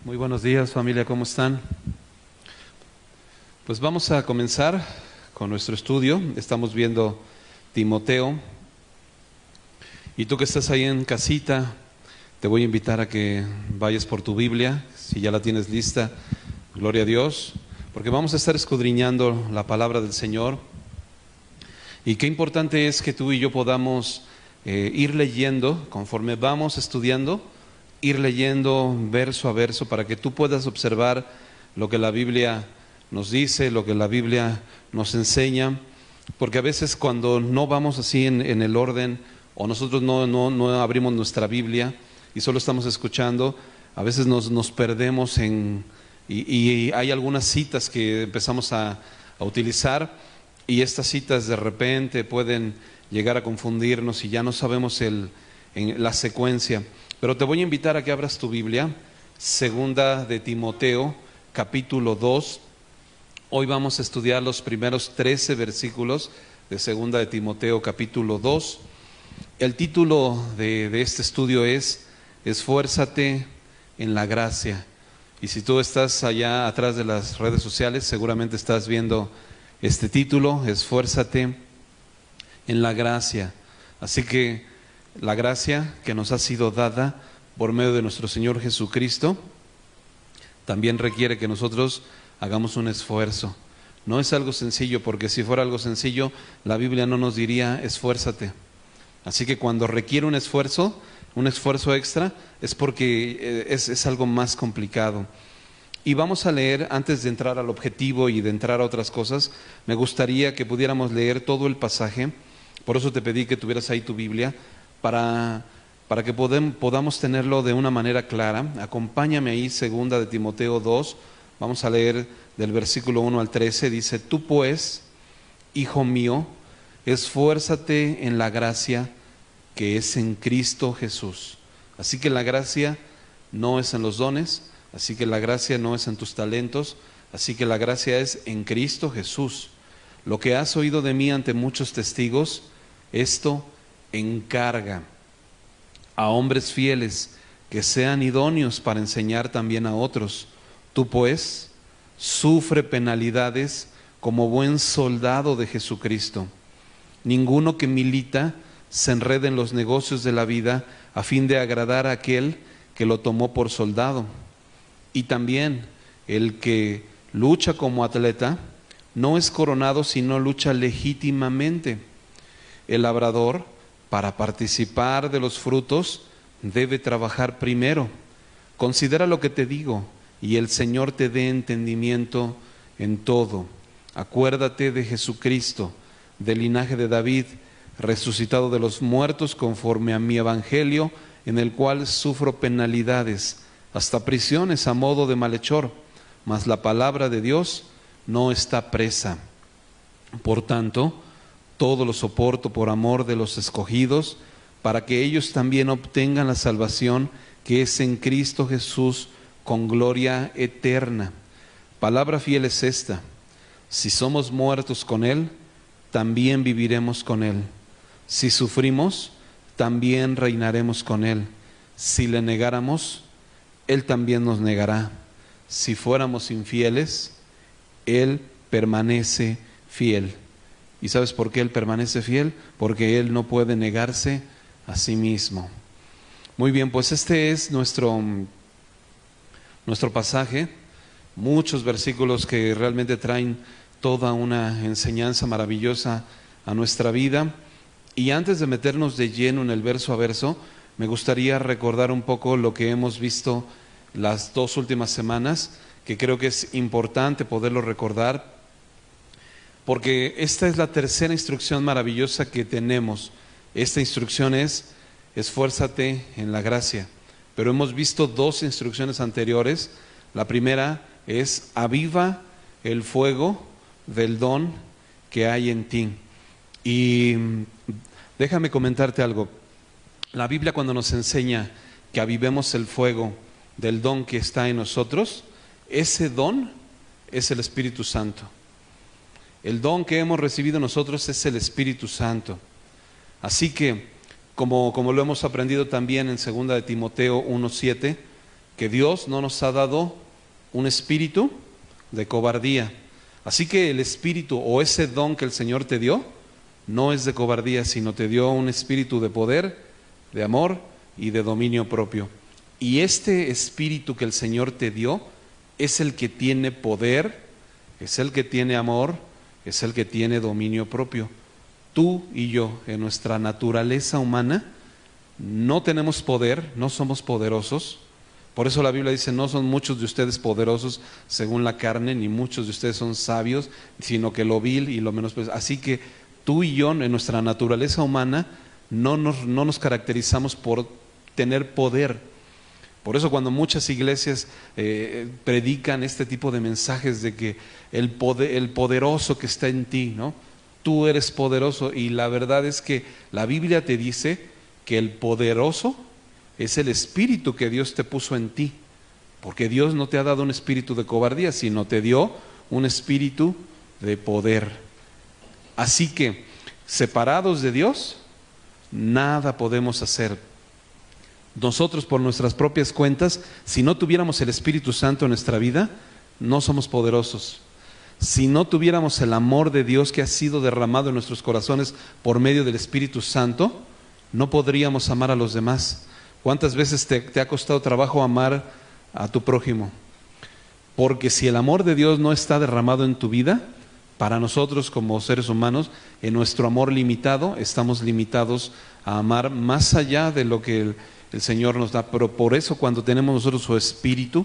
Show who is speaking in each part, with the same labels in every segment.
Speaker 1: Muy buenos días, familia, ¿cómo están? Pues vamos a comenzar con nuestro estudio. Estamos viendo Timoteo. Y tú que estás ahí en casita, te voy a invitar a que vayas por tu Biblia, si ya la tienes lista, gloria a Dios, porque vamos a estar escudriñando la palabra del Señor. Y qué importante es que tú y yo podamos ir leyendo, conforme vamos estudiando, ir leyendo verso a verso para que tú puedas observar lo que la Biblia nos dice, lo que la Biblia nos enseña, porque a veces cuando no vamos así en el orden, o nosotros no abrimos nuestra Biblia y solo estamos escuchando, a veces nos perdemos y hay algunas citas que empezamos a utilizar, y estas citas de repente pueden llegar a confundirnos y ya no sabemos la secuencia. Pero te voy a invitar a que abras tu Biblia, segunda de Timoteo, capítulo 2. Hoy vamos a estudiar los primeros 13 versículos de segunda de Timoteo, capítulo 2. El título de este estudio es Esfuérzate en la gracia. Y si tú estás allá atrás de las redes sociales, seguramente estás viendo este título, Esfuérzate en la gracia. Así que la gracia que nos ha sido dada por medio de nuestro Señor Jesucristo también requiere que nosotros hagamos un esfuerzo. No es algo sencillo, porque si fuera algo sencillo, la Biblia no nos diría esfuérzate. Así que cuando requiere un esfuerzo extra, es porque es algo más complicado. Y vamos a leer, antes de entrar al objetivo y de entrar a otras cosas, me gustaría que pudiéramos leer todo el pasaje. Por eso te pedí que tuvieras ahí tu Biblia, para que podamos tenerlo de una manera clara. Acompáñame ahí, segunda de Timoteo 2, vamos a leer del versículo 1 al 13, dice: Tú pues, hijo mío, esfuérzate en la gracia que es en Cristo Jesús. Así que la gracia no es en los dones, así que la gracia no es en tus talentos, así que la gracia es en Cristo Jesús. Lo que has oído de mí ante muchos testigos, esto encarga a hombres fieles que sean idóneos para enseñar también a otros. Tú pues, sufre penalidades como buen soldado de Jesucristo. Ninguno que milita se enrede en los negocios de la vida a fin de agradar a aquel que lo tomó por soldado. Y también el que lucha como atleta no es coronado si no lucha legítimamente. El labrador, para participar de los frutos, debe trabajar primero. Considera lo que te digo, y el Señor te dé entendimiento en todo. Acuérdate de Jesucristo, del linaje de David, resucitado de los muertos conforme a mi evangelio, en el cual sufro penalidades, hasta prisiones a modo de malhechor, mas la palabra de Dios no está presa. Por tanto, todo lo soporto por amor de los escogidos, para que ellos también obtengan la salvación que es en Cristo Jesús con gloria eterna. Palabra fiel es esta: si somos muertos con Él, también viviremos con Él. Si sufrimos, también reinaremos con Él. Si le negáramos, Él también nos negará. Si fuéramos infieles, Él permanece fiel. ¿Y sabes por qué Él permanece fiel? Porque Él no puede negarse a sí mismo. Muy bien, pues este es nuestro pasaje. Muchos versículos que realmente traen toda una enseñanza maravillosa a nuestra vida. Y antes de meternos de lleno en el verso a verso, me gustaría recordar un poco lo que hemos visto las 2 últimas semanas, que creo que es importante poderlo recordar, porque esta es la tercera instrucción maravillosa que tenemos. Esta instrucción es: esfuérzate en la gracia. Pero hemos visto 2 instrucciones anteriores. La primera es: aviva el fuego del don que hay en ti. Y déjame comentarte algo. La Biblia, cuando nos enseña que avivemos el fuego del don que está en nosotros, ese don es el Espíritu Santo. El don que hemos recibido nosotros es el Espíritu Santo. Así que, como lo hemos aprendido también en 2 de Timoteo 1:7, que Dios no nos ha dado un espíritu de cobardía. Así que el espíritu o ese don que el Señor te dio no es de cobardía, sino te dio un espíritu de poder, de amor y de dominio propio. Y este espíritu que el Señor te dio es el que tiene poder, es el que tiene amor, es el que tiene dominio propio. Tú y yo, en nuestra naturaleza humana, no tenemos poder, no somos poderosos. Por eso la Biblia dice, no son muchos de ustedes poderosos según la carne, ni muchos de ustedes son sabios, sino que lo vil y lo menospreciado. Así que tú y yo, en nuestra naturaleza humana, no nos caracterizamos por tener poder. Por eso cuando muchas iglesias predican este tipo de mensajes de que el poderoso que está en ti, ¿no? Tú eres poderoso, y la verdad es que la Biblia te dice que el poderoso es el espíritu que Dios te puso en ti, porque Dios no te ha dado un espíritu de cobardía, sino te dio un espíritu de poder. Así que, separados de Dios, nada podemos hacer. Nosotros por nuestras propias cuentas, si no tuviéramos el Espíritu Santo en nuestra vida, no somos poderosos. Si no tuviéramos el amor de Dios que ha sido derramado en nuestros corazones por medio del Espíritu Santo, no podríamos amar a los demás. ¿Cuántas veces te ha costado trabajo amar a tu prójimo? Porque si el amor de Dios no está derramado en tu vida, para nosotros como seres humanos, en nuestro amor limitado, estamos limitados a amar más allá de lo que el Señor nos da. Pero por eso cuando tenemos nosotros su Espíritu,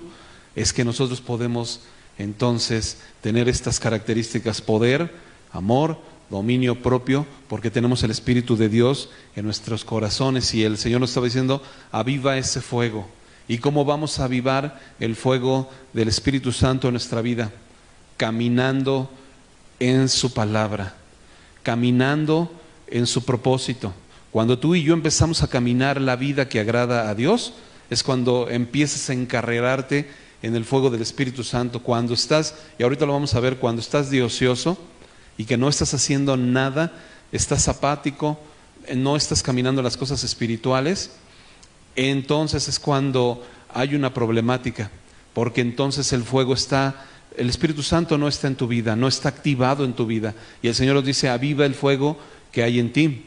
Speaker 1: es que nosotros podemos entonces tener estas características: poder, amor, dominio propio, porque tenemos el Espíritu de Dios en nuestros corazones. Y el Señor nos estaba diciendo, aviva ese fuego. ¿Y cómo vamos a avivar el fuego del Espíritu Santo en nuestra vida? Caminando en su palabra, caminando en su propósito. Cuando tú y yo empezamos a caminar la vida que agrada a Dios, es cuando empiezas a encarrerarte en el fuego del Espíritu Santo. Cuando estás, y ahorita lo vamos a ver, cuando estás de ocioso y que no estás haciendo nada, estás apático, no estás caminando las cosas espirituales, entonces es cuando hay una problemática, porque entonces el Espíritu Santo no está en tu vida, no está activado en tu vida, y el Señor nos dice, aviva el fuego que hay en ti.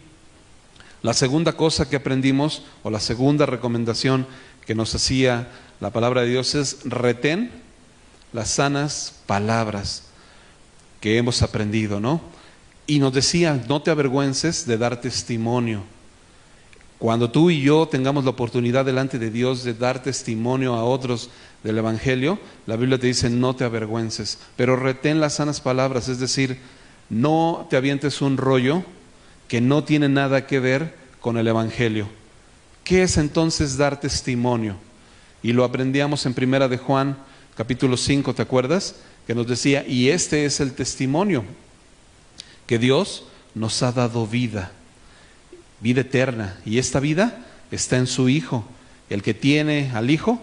Speaker 1: La segunda cosa que aprendimos, o la segunda recomendación que nos hacía la palabra de Dios, es retén las sanas palabras que hemos aprendido, ¿no? Y nos decía, no te avergüences de dar testimonio. Cuando tú y yo tengamos la oportunidad delante de Dios de dar testimonio a otros del Evangelio, la Biblia te dice, no te avergüences, pero retén las sanas palabras, es decir, no te avientes un rollo que no tiene nada que ver con el Evangelio. ¿Qué es entonces dar testimonio? Y lo aprendíamos en Primera de Juan, capítulo 5, ¿te acuerdas? Que nos decía, y este es el testimonio, que Dios nos ha dado vida eterna, y esta vida está en su Hijo. El que tiene al Hijo,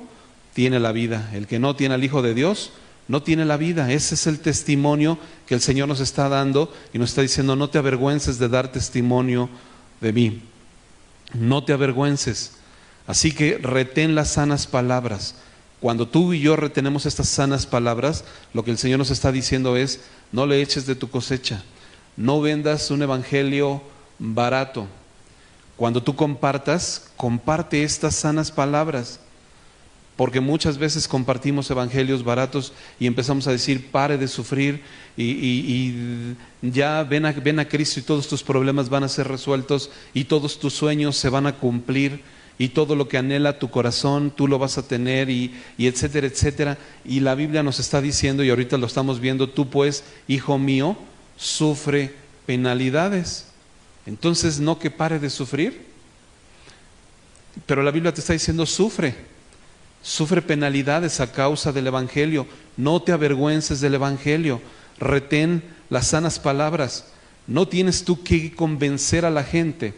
Speaker 1: tiene la vida. El que no tiene al Hijo de Dios, no tiene la vida. Ese es el testimonio que el Señor nos está dando, y nos está diciendo, no te avergüences de dar testimonio de mí. No te avergüences. Así que retén las sanas palabras. Cuando tú y yo retenemos estas sanas palabras, lo que el Señor nos está diciendo es, no le eches de tu cosecha. No vendas un evangelio barato. Cuando tú compartas, comparte estas sanas palabras, porque muchas veces compartimos evangelios baratos y empezamos a decir, pare de sufrir y ya ven a Cristo y todos tus problemas van a ser resueltos y todos tus sueños se van a cumplir y todo lo que anhela tu corazón tú lo vas a tener y etcétera, etcétera. Y la Biblia nos está diciendo, y ahorita lo estamos viendo, tú pues, hijo mío, sufre penalidades. Entonces, no que pare de sufrir, pero la Biblia te está diciendo, sufre penalidades a causa del Evangelio. No te avergüences del Evangelio, retén las sanas palabras. No tienes tú que convencer a la gente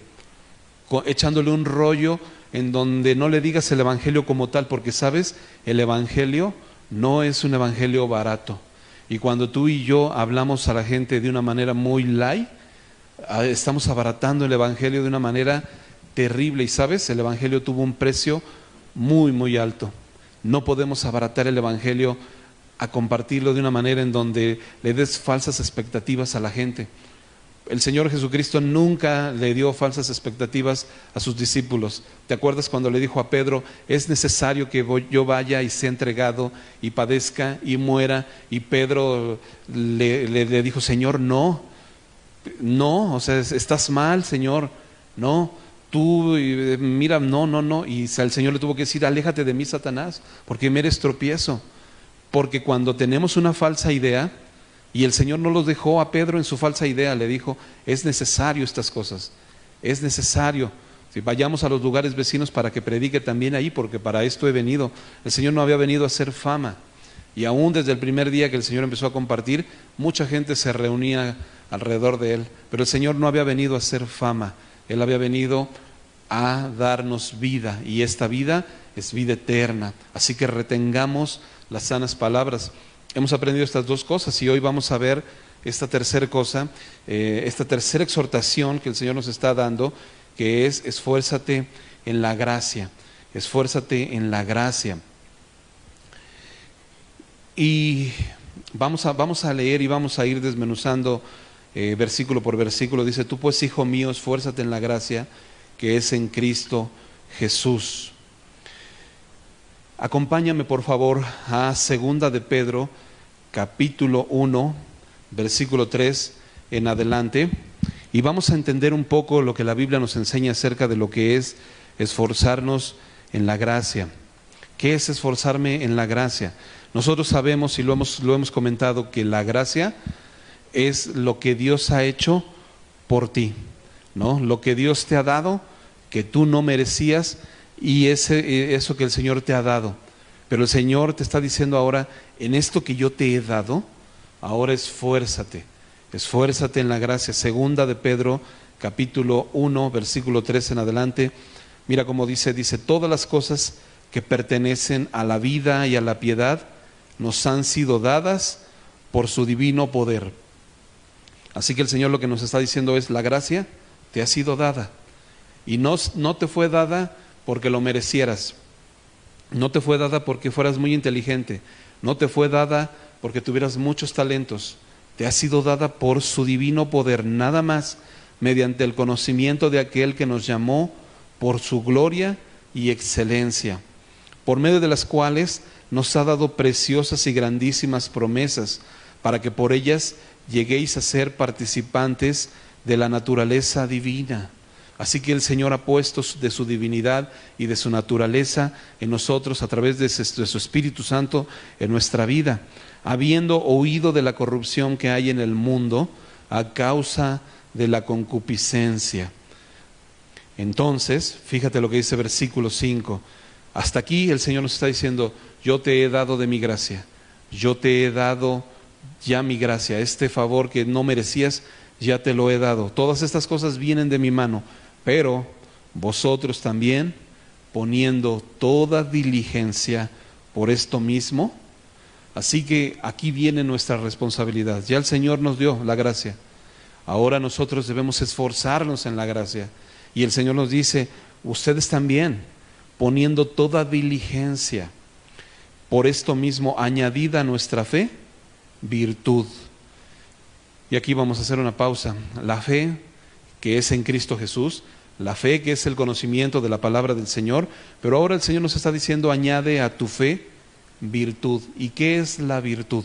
Speaker 1: echándole un rollo en donde no le digas el Evangelio como tal, porque sabes, el Evangelio no es un Evangelio barato. Y cuando tú y yo hablamos a la gente de una manera muy light, estamos abaratando el Evangelio de una manera terrible. Y sabes, el Evangelio tuvo un precio muy, muy alto. No podemos abaratar el Evangelio a compartirlo de una manera en donde le des falsas expectativas a la gente. El Señor Jesucristo nunca le dio falsas expectativas a sus discípulos. ¿Te acuerdas cuando le dijo a Pedro, es necesario que yo vaya y sea entregado y padezca y muera? Y Pedro le dijo, Señor, no, o sea, estás mal, Señor, no, tú, mira, no. Y el Señor le tuvo que decir, aléjate de mí, Satanás, porque me eres tropiezo. Porque cuando tenemos una falsa idea, y el Señor no los dejó a Pedro en su falsa idea, le dijo, es necesario estas cosas, es necesario. Si vayamos a los lugares vecinos para que predique también ahí, porque para esto he venido. El Señor no había venido a hacer fama. Y aún desde el primer día que el Señor empezó a compartir, mucha gente se reunía alrededor de Él. Pero el Señor no había venido a hacer fama, Él había venido a darnos vida, y esta vida es vida eterna. Así que retengamos las sanas palabras. Hemos aprendido estas dos cosas y hoy vamos a ver esta tercera cosa, esta tercera exhortación que el Señor nos está dando, que es esfuérzate en la gracia, esfuérzate en la gracia. Y vamos a leer y vamos a ir desmenuzando versículo por versículo. Dice, tú pues, hijo mío, esfuérzate en la gracia que es en Cristo Jesús. Acompáñame por favor a 2 de Pedro, capítulo 1, versículo 3 en adelante, y vamos a entender un poco lo que la Biblia nos enseña acerca de lo que es esforzarnos en la gracia. ¿Qué es esforzarme en la gracia? Nosotros sabemos y lo hemos comentado que la gracia es lo que Dios ha hecho por ti, ¿no? Lo que Dios te ha dado, que tú no merecías, y eso que el Señor te ha dado. Pero el Señor te está diciendo ahora, en esto que yo te he dado, ahora esfuérzate en la gracia. 2 de Pedro, capítulo 1, versículo 3 en adelante. Mira cómo dice, todas las cosas que pertenecen a la vida y a la piedad nos han sido dadas por su divino poder. Así que el Señor lo que nos está diciendo es, la gracia te ha sido dada, y no te fue dada porque lo merecieras, no te fue dada porque fueras muy inteligente, no te fue dada porque tuvieras muchos talentos, te ha sido dada por su divino poder, nada más mediante el conocimiento de aquel que nos llamó por su gloria y excelencia, por medio de las cuales nos ha dado preciosas y grandísimas promesas, para que por ellas lleguéis a ser participantes de la naturaleza divina. Así que el Señor ha puesto de su divinidad y de su naturaleza en nosotros a través de su Espíritu Santo en nuestra vida, habiendo oído de la corrupción que hay en el mundo a causa de la concupiscencia. Entonces, fíjate lo que dice versículo 5. Hasta aquí el Señor nos está diciendo, yo te he dado de mi gracia, yo te he dado ya mi gracia, este favor que no merecías, ya te lo he dado. Todas estas cosas vienen de mi mano. Pero vosotros también, poniendo toda diligencia por esto mismo. Así que aquí viene nuestra responsabilidad. Ya el Señor nos dio la gracia, ahora nosotros debemos esforzarnos en la gracia. Y el Señor nos dice, ustedes también, poniendo toda diligencia por esto mismo, añadida a nuestra fe, virtud. Y aquí vamos a hacer una pausa. La fe que es en Cristo Jesús, la fe que es el conocimiento de la palabra del Señor, pero ahora el Señor nos está diciendo, añade a tu fe virtud. ¿Y qué es la virtud?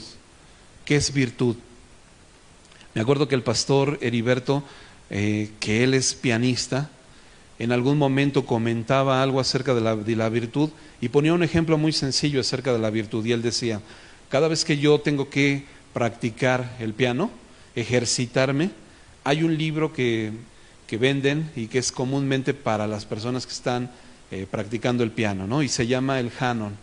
Speaker 1: ¿Qué es virtud? Me acuerdo que el pastor Heriberto, que él es pianista, en algún momento comentaba algo acerca de la virtud y ponía un ejemplo muy sencillo acerca de la virtud, y él decía, cada vez que yo tengo que practicar el piano, ejercitarme, hay un libro que venden y que es comúnmente para las personas que están practicando el piano, ¿no? Y se llama el Hanon.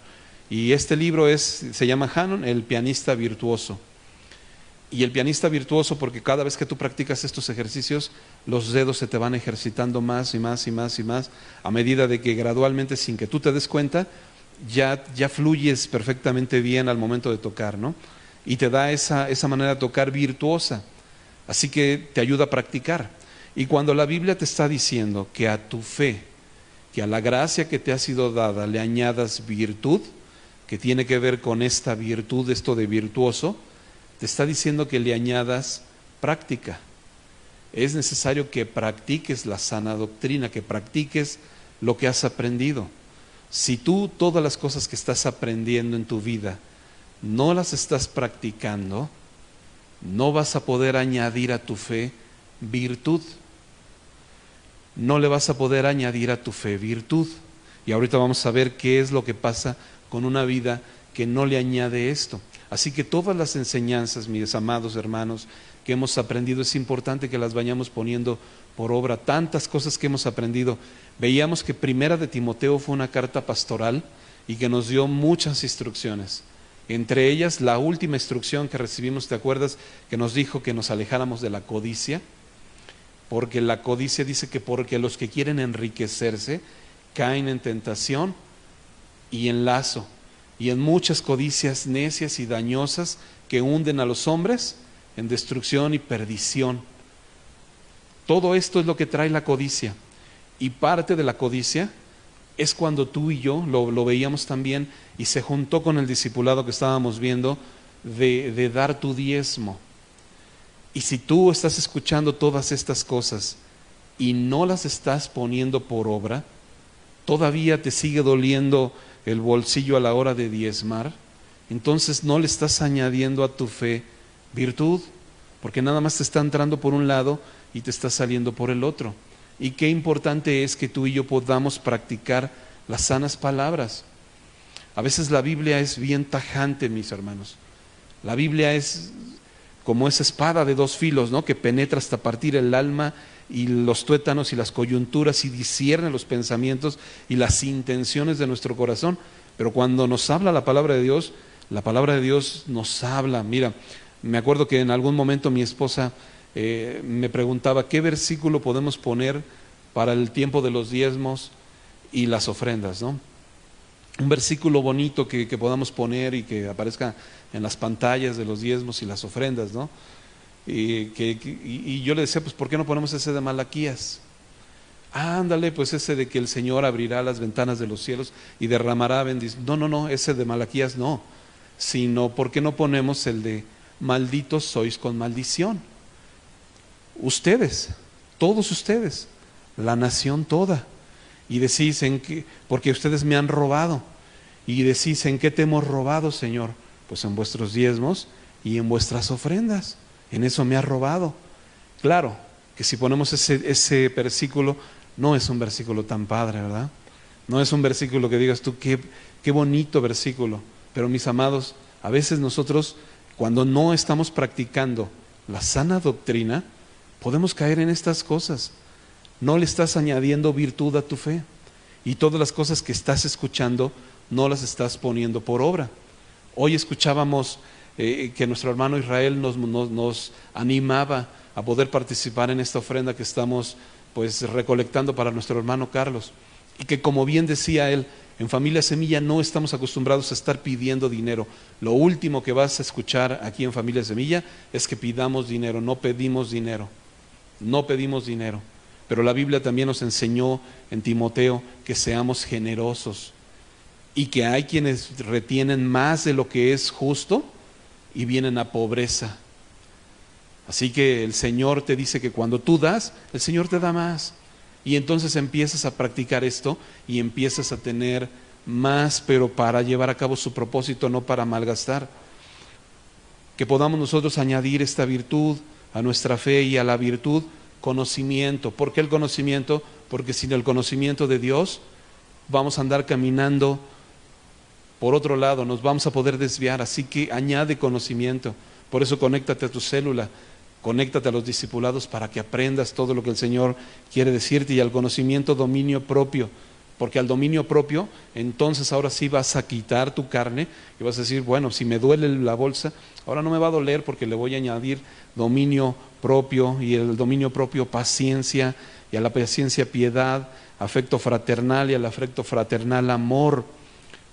Speaker 1: Y este libro se llama Hanon, el pianista virtuoso. Y el pianista virtuoso porque cada vez que tú practicas estos ejercicios, los dedos se te van ejercitando más y más y más y más, a medida de que gradualmente, sin que tú te des cuenta, ya fluyes perfectamente bien al momento de tocar, ¿no? Y te da esa manera de tocar virtuosa. Así que te ayuda a practicar. Y cuando la Biblia te está diciendo que a tu fe, que a la gracia que te ha sido dada le añadas virtud, que tiene que ver con esta virtud, esto de virtuoso, te está diciendo que le añadas práctica. Es necesario que practiques la sana doctrina, que practiques lo que has aprendido. Si tú todas las cosas que estás aprendiendo en tu vida no las estás practicando, no vas a poder añadir a tu fe virtud. No le vas a poder añadir a tu fe virtud. Y ahorita vamos a ver qué es lo que pasa con una vida que no le añade esto. Así que todas las enseñanzas, mis amados hermanos, que hemos aprendido, es importante que las vayamos poniendo por obra. Tantas cosas que hemos aprendido. Veíamos que Primera de Timoteo fue una carta pastoral y que nos dio muchas instrucciones. Entre ellas, la última instrucción que recibimos, ¿te acuerdas? Que nos dijo que nos alejáramos de la codicia, porque la codicia dice que porque los que quieren enriquecerse caen en tentación y en lazo, y en muchas codicias necias y dañosas que hunden a los hombres en destrucción y perdición. Todo esto es lo que trae la codicia, y parte de la codicia es cuando tú y yo, lo veíamos también, y se juntó con el discipulado que estábamos viendo, de dar tu diezmo. Y si tú estás escuchando todas estas cosas y no las estás poniendo por obra, todavía te sigue doliendo el bolsillo a la hora de diezmar, entonces no le estás añadiendo a tu fe virtud, porque nada más te está entrando por un lado y te está saliendo por el otro. Y qué importante es que tú y yo podamos practicar las sanas palabras. A veces la Biblia es bien tajante, mis hermanos. La Biblia es como esa espada de dos filos, ¿no? Que penetra hasta partir el alma y los tuétanos y las coyunturas y discierne los pensamientos y las intenciones de nuestro corazón. Pero cuando nos habla la palabra de Dios nos habla. Mira, me acuerdo que en algún momento mi esposa me preguntaba qué versículo podemos poner para el tiempo de los diezmos y las ofrendas, ¿no? Un versículo bonito que podamos poner y que aparezca en las pantallas de los diezmos y las ofrendas, ¿no? Y yo le decía, pues ¿por qué no ponemos ese de Malaquías? Ándale, pues ese de que el Señor abrirá las ventanas de los cielos y derramará bendición. No, ese de Malaquías no, sino ¿por qué no ponemos el de malditos sois con maldición? Ustedes, todos ustedes, la nación toda. Y decís, porque ustedes me han robado. Y decís, ¿en qué te hemos robado, Señor? Pues en vuestros diezmos y en vuestras ofrendas. En eso me has robado. Claro, que si ponemos ese versículo, no es un versículo tan padre, ¿verdad? No es un versículo que digas tú, qué bonito versículo. Pero mis amados, a veces nosotros, cuando no estamos practicando la sana doctrina, podemos caer en estas cosas. No le estás añadiendo virtud a tu fe, y todas las cosas que estás escuchando no las estás poniendo por obra. Hoy escuchábamos que nuestro hermano Israel nos animaba a poder participar en esta ofrenda que estamos pues recolectando para nuestro hermano Carlos, y que, como bien decía él, en Familia Semilla no estamos acostumbrados a estar pidiendo dinero. Lo último que vas a escuchar aquí en Familia Semilla es que pidamos dinero. No pedimos dinero, no pedimos dinero. Pero la Biblia también nos enseñó en Timoteo que seamos generosos, y que hay quienes retienen más de lo que es justo y vienen a pobreza. Así que el Señor te dice que cuando tú das, el Señor te da más. Y entonces empiezas a practicar esto y empiezas a tener más, pero para llevar a cabo su propósito, no para malgastar. Que podamos nosotros añadir esta virtud a nuestra fe, y a la virtud conocimiento. ¿Por qué el conocimiento? Porque sin el conocimiento de Dios vamos a andar caminando por otro lado, nos vamos a poder desviar. Así que añade conocimiento. Por eso conéctate a tu célula, conéctate a los discipulados para que aprendas todo lo que el Señor quiere decirte, y al conocimiento dominio propio, porque al dominio propio entonces ahora sí vas a quitar tu carne y vas a decir, bueno, si me duele la bolsa, ahora no me va a doler porque le voy a añadir dominio propio, y el dominio propio paciencia, y a la paciencia piedad, afecto fraternal, y al afecto fraternal amor.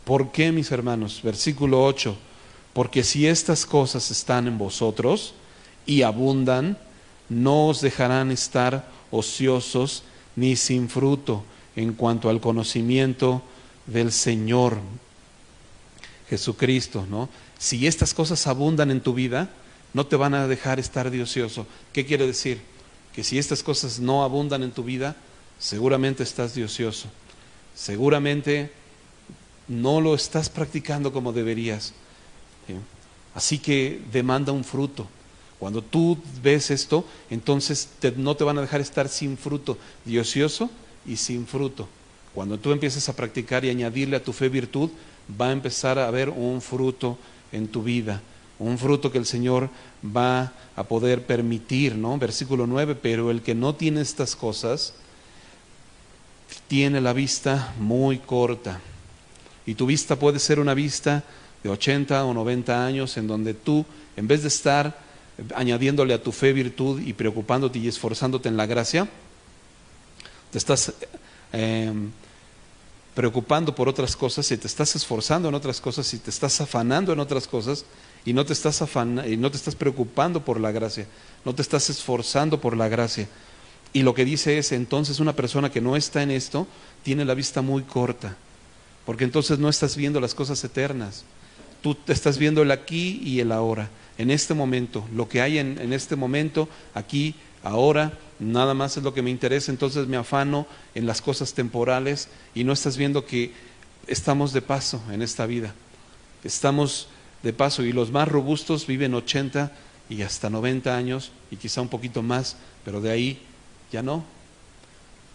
Speaker 1: ¿Por qué, mis hermanos? Versículo 8, porque si estas cosas están en vosotros y abundan, no os dejarán estar ociosos ni sin fruto en cuanto al conocimiento del Señor. Jesucristo, ¿no? Si estas cosas abundan en tu vida, no te van a dejar estar de ocioso. ¿Qué quiere decir? Que si estas cosas no abundan en tu vida, seguramente estás de ocioso. Seguramente no lo estás practicando como deberías. ¿Sí? Así que demanda un fruto. Cuando tú ves esto, entonces no te van a dejar estar sin fruto, de ocioso y sin fruto. Cuando tú empieces a practicar y añadirle a tu fe virtud, va a empezar a haber un fruto en tu vida, un fruto que el Señor va a poder permitir, ¿no? Versículo 9, pero el que no tiene estas cosas, tiene la vista muy corta. Y tu vista puede ser una vista de 80 o 90 años, en donde tú, en vez de estar añadiéndole a tu fe virtud y preocupándote y esforzándote en la gracia, te estás preocupando por otras cosas y te estás esforzando en otras cosas y te estás afanando en otras cosas y no te estás preocupando por la gracia, no te estás esforzando por la gracia. Y lo que dice es, entonces una persona que no está en esto tiene la vista muy corta, porque entonces no estás viendo las cosas eternas. Tú te estás viendo el aquí y el ahora, en este momento, lo que hay en este momento, aquí, ahora, nada más es lo que me interesa. Entonces me afano en las cosas temporales y no estás viendo que estamos de paso en esta vida. Estamos de paso y los más robustos viven 80 y hasta 90 años y quizá un poquito más, pero de ahí ya no.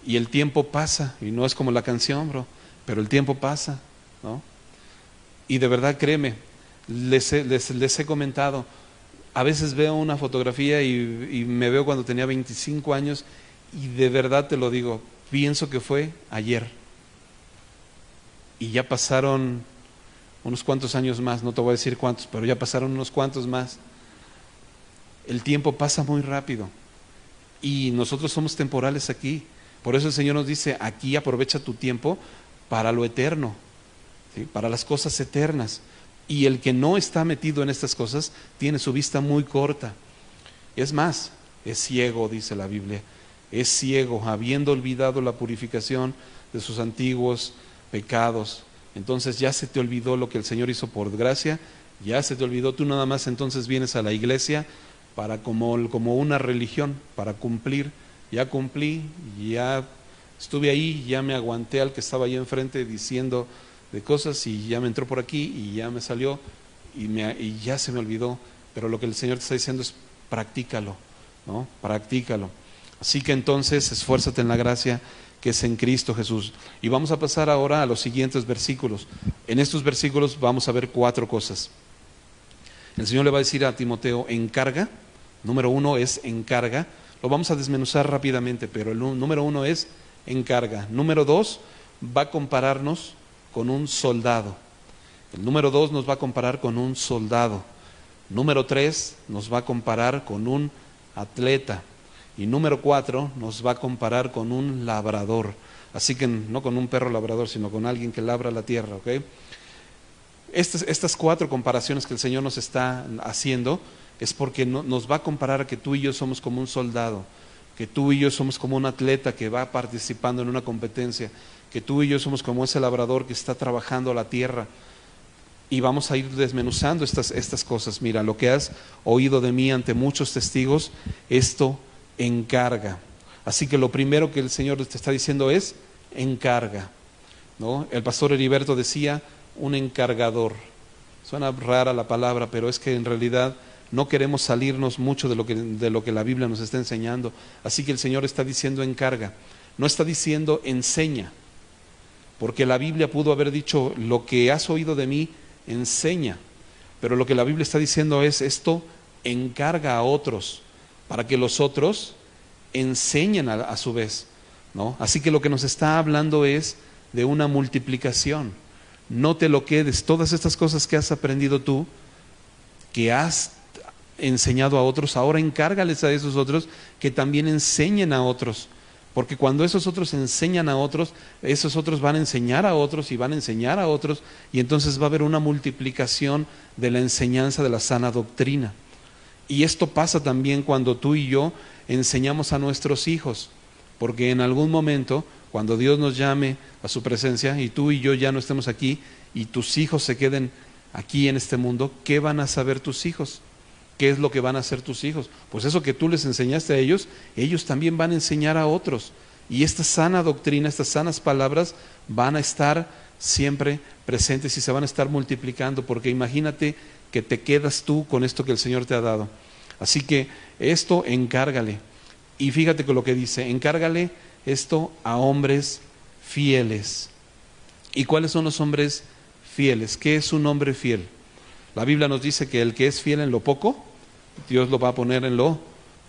Speaker 1: Y el tiempo pasa, y no es como la canción, bro, pero el tiempo pasa, ¿no? Y de verdad, créeme, les he comentado, a veces veo una fotografía y me veo cuando tenía 25 años y de verdad te lo digo, pienso que fue ayer. Y ya pasaron unos cuantos años más, no te voy a decir cuántos, pero ya pasaron unos cuantos más. El tiempo pasa muy rápido y nosotros somos temporales aquí. Por eso el Señor nos dice, aquí aprovecha tu tiempo para lo eterno, ¿sí? Para las cosas eternas. Y el que no está metido en estas cosas tiene su vista muy corta. Es más, es ciego, dice la Biblia. Es ciego, habiendo olvidado la purificación de sus antiguos pecados. Entonces ya se te olvidó lo que el Señor hizo por gracia, ya se te olvidó. Tú nada más entonces vienes a la iglesia para como una religión, para cumplir. Ya cumplí, ya estuve ahí, ya me aguanté al que estaba ahí enfrente diciendo de cosas y ya me entró por aquí y ya me salió y ya se me olvidó. Pero lo que el Señor te está diciendo es practícalo, ¿no? Practícalo. Así que entonces esfuérzate en la gracia que es en Cristo Jesús. Y vamos a pasar ahora a los siguientes versículos. En estos versículos vamos a ver 4 cosas. El Señor le va a decir a Timoteo, encarga. Número 1 es encarga. Lo vamos a desmenuzar rápidamente, pero el número 1 es encarga. Número 2 va a compararnos con un soldado. El número 2 nos va a comparar con un soldado. Número 3 nos va a comparar con un atleta. Y número 4 nos va a comparar con un labrador. Así que no con un perro labrador, sino con alguien que labra la tierra, ¿ok? Estas 4 comparaciones que el Señor nos está haciendo es porque nos va a comparar a que tú y yo somos como un soldado, que tú y yo somos como un atleta que va participando en una competencia, que tú y yo somos como ese labrador que está trabajando la tierra. Y vamos a ir desmenuzando estas cosas. Mira, lo que has oído de mí ante muchos testigos, esto encarga. Así que lo primero que el Señor te está diciendo es encarga, ¿no? El pastor Heriberto decía un encargador. Suena rara la palabra, pero es que en realidad no queremos salirnos mucho de lo que la Biblia nos está enseñando. Así que el Señor está diciendo encarga, no está diciendo enseña, porque la Biblia pudo haber dicho lo que has oído de mí, enseña, pero lo que la Biblia está diciendo es esto encarga a otros, para que los otros enseñen a su vez, ¿no? Así que lo que nos está hablando es de una multiplicación. No te lo quedes, todas estas cosas que has aprendido tú, que has enseñado a otros, ahora encárgales a esos otros que también enseñen a otros, porque cuando esos otros enseñan a otros, esos otros van a enseñar a otros y van a enseñar a otros, y entonces va a haber una multiplicación de la enseñanza de la sana doctrina. Y esto pasa también cuando tú y yo enseñamos a nuestros hijos, porque en algún momento, cuando Dios nos llame a su presencia y tú y yo ya no estemos aquí y tus hijos se queden aquí en este mundo, ¿qué van a saber tus hijos? ¿Qué es lo que van a hacer tus hijos? Pues eso que tú les enseñaste a ellos, ellos también van a enseñar a otros. Y esta sana doctrina, estas sanas palabras van a estar siempre presentes y se van a estar multiplicando, porque imagínate que te quedas tú con esto que el Señor te ha dado. Así que esto encárgale. Y fíjate con lo que dice, encárgale esto a hombres fieles. ¿Y cuáles son los hombres fieles? ¿Qué es un hombre fiel? La Biblia nos dice que el que es fiel en lo poco, Dios lo va a poner en lo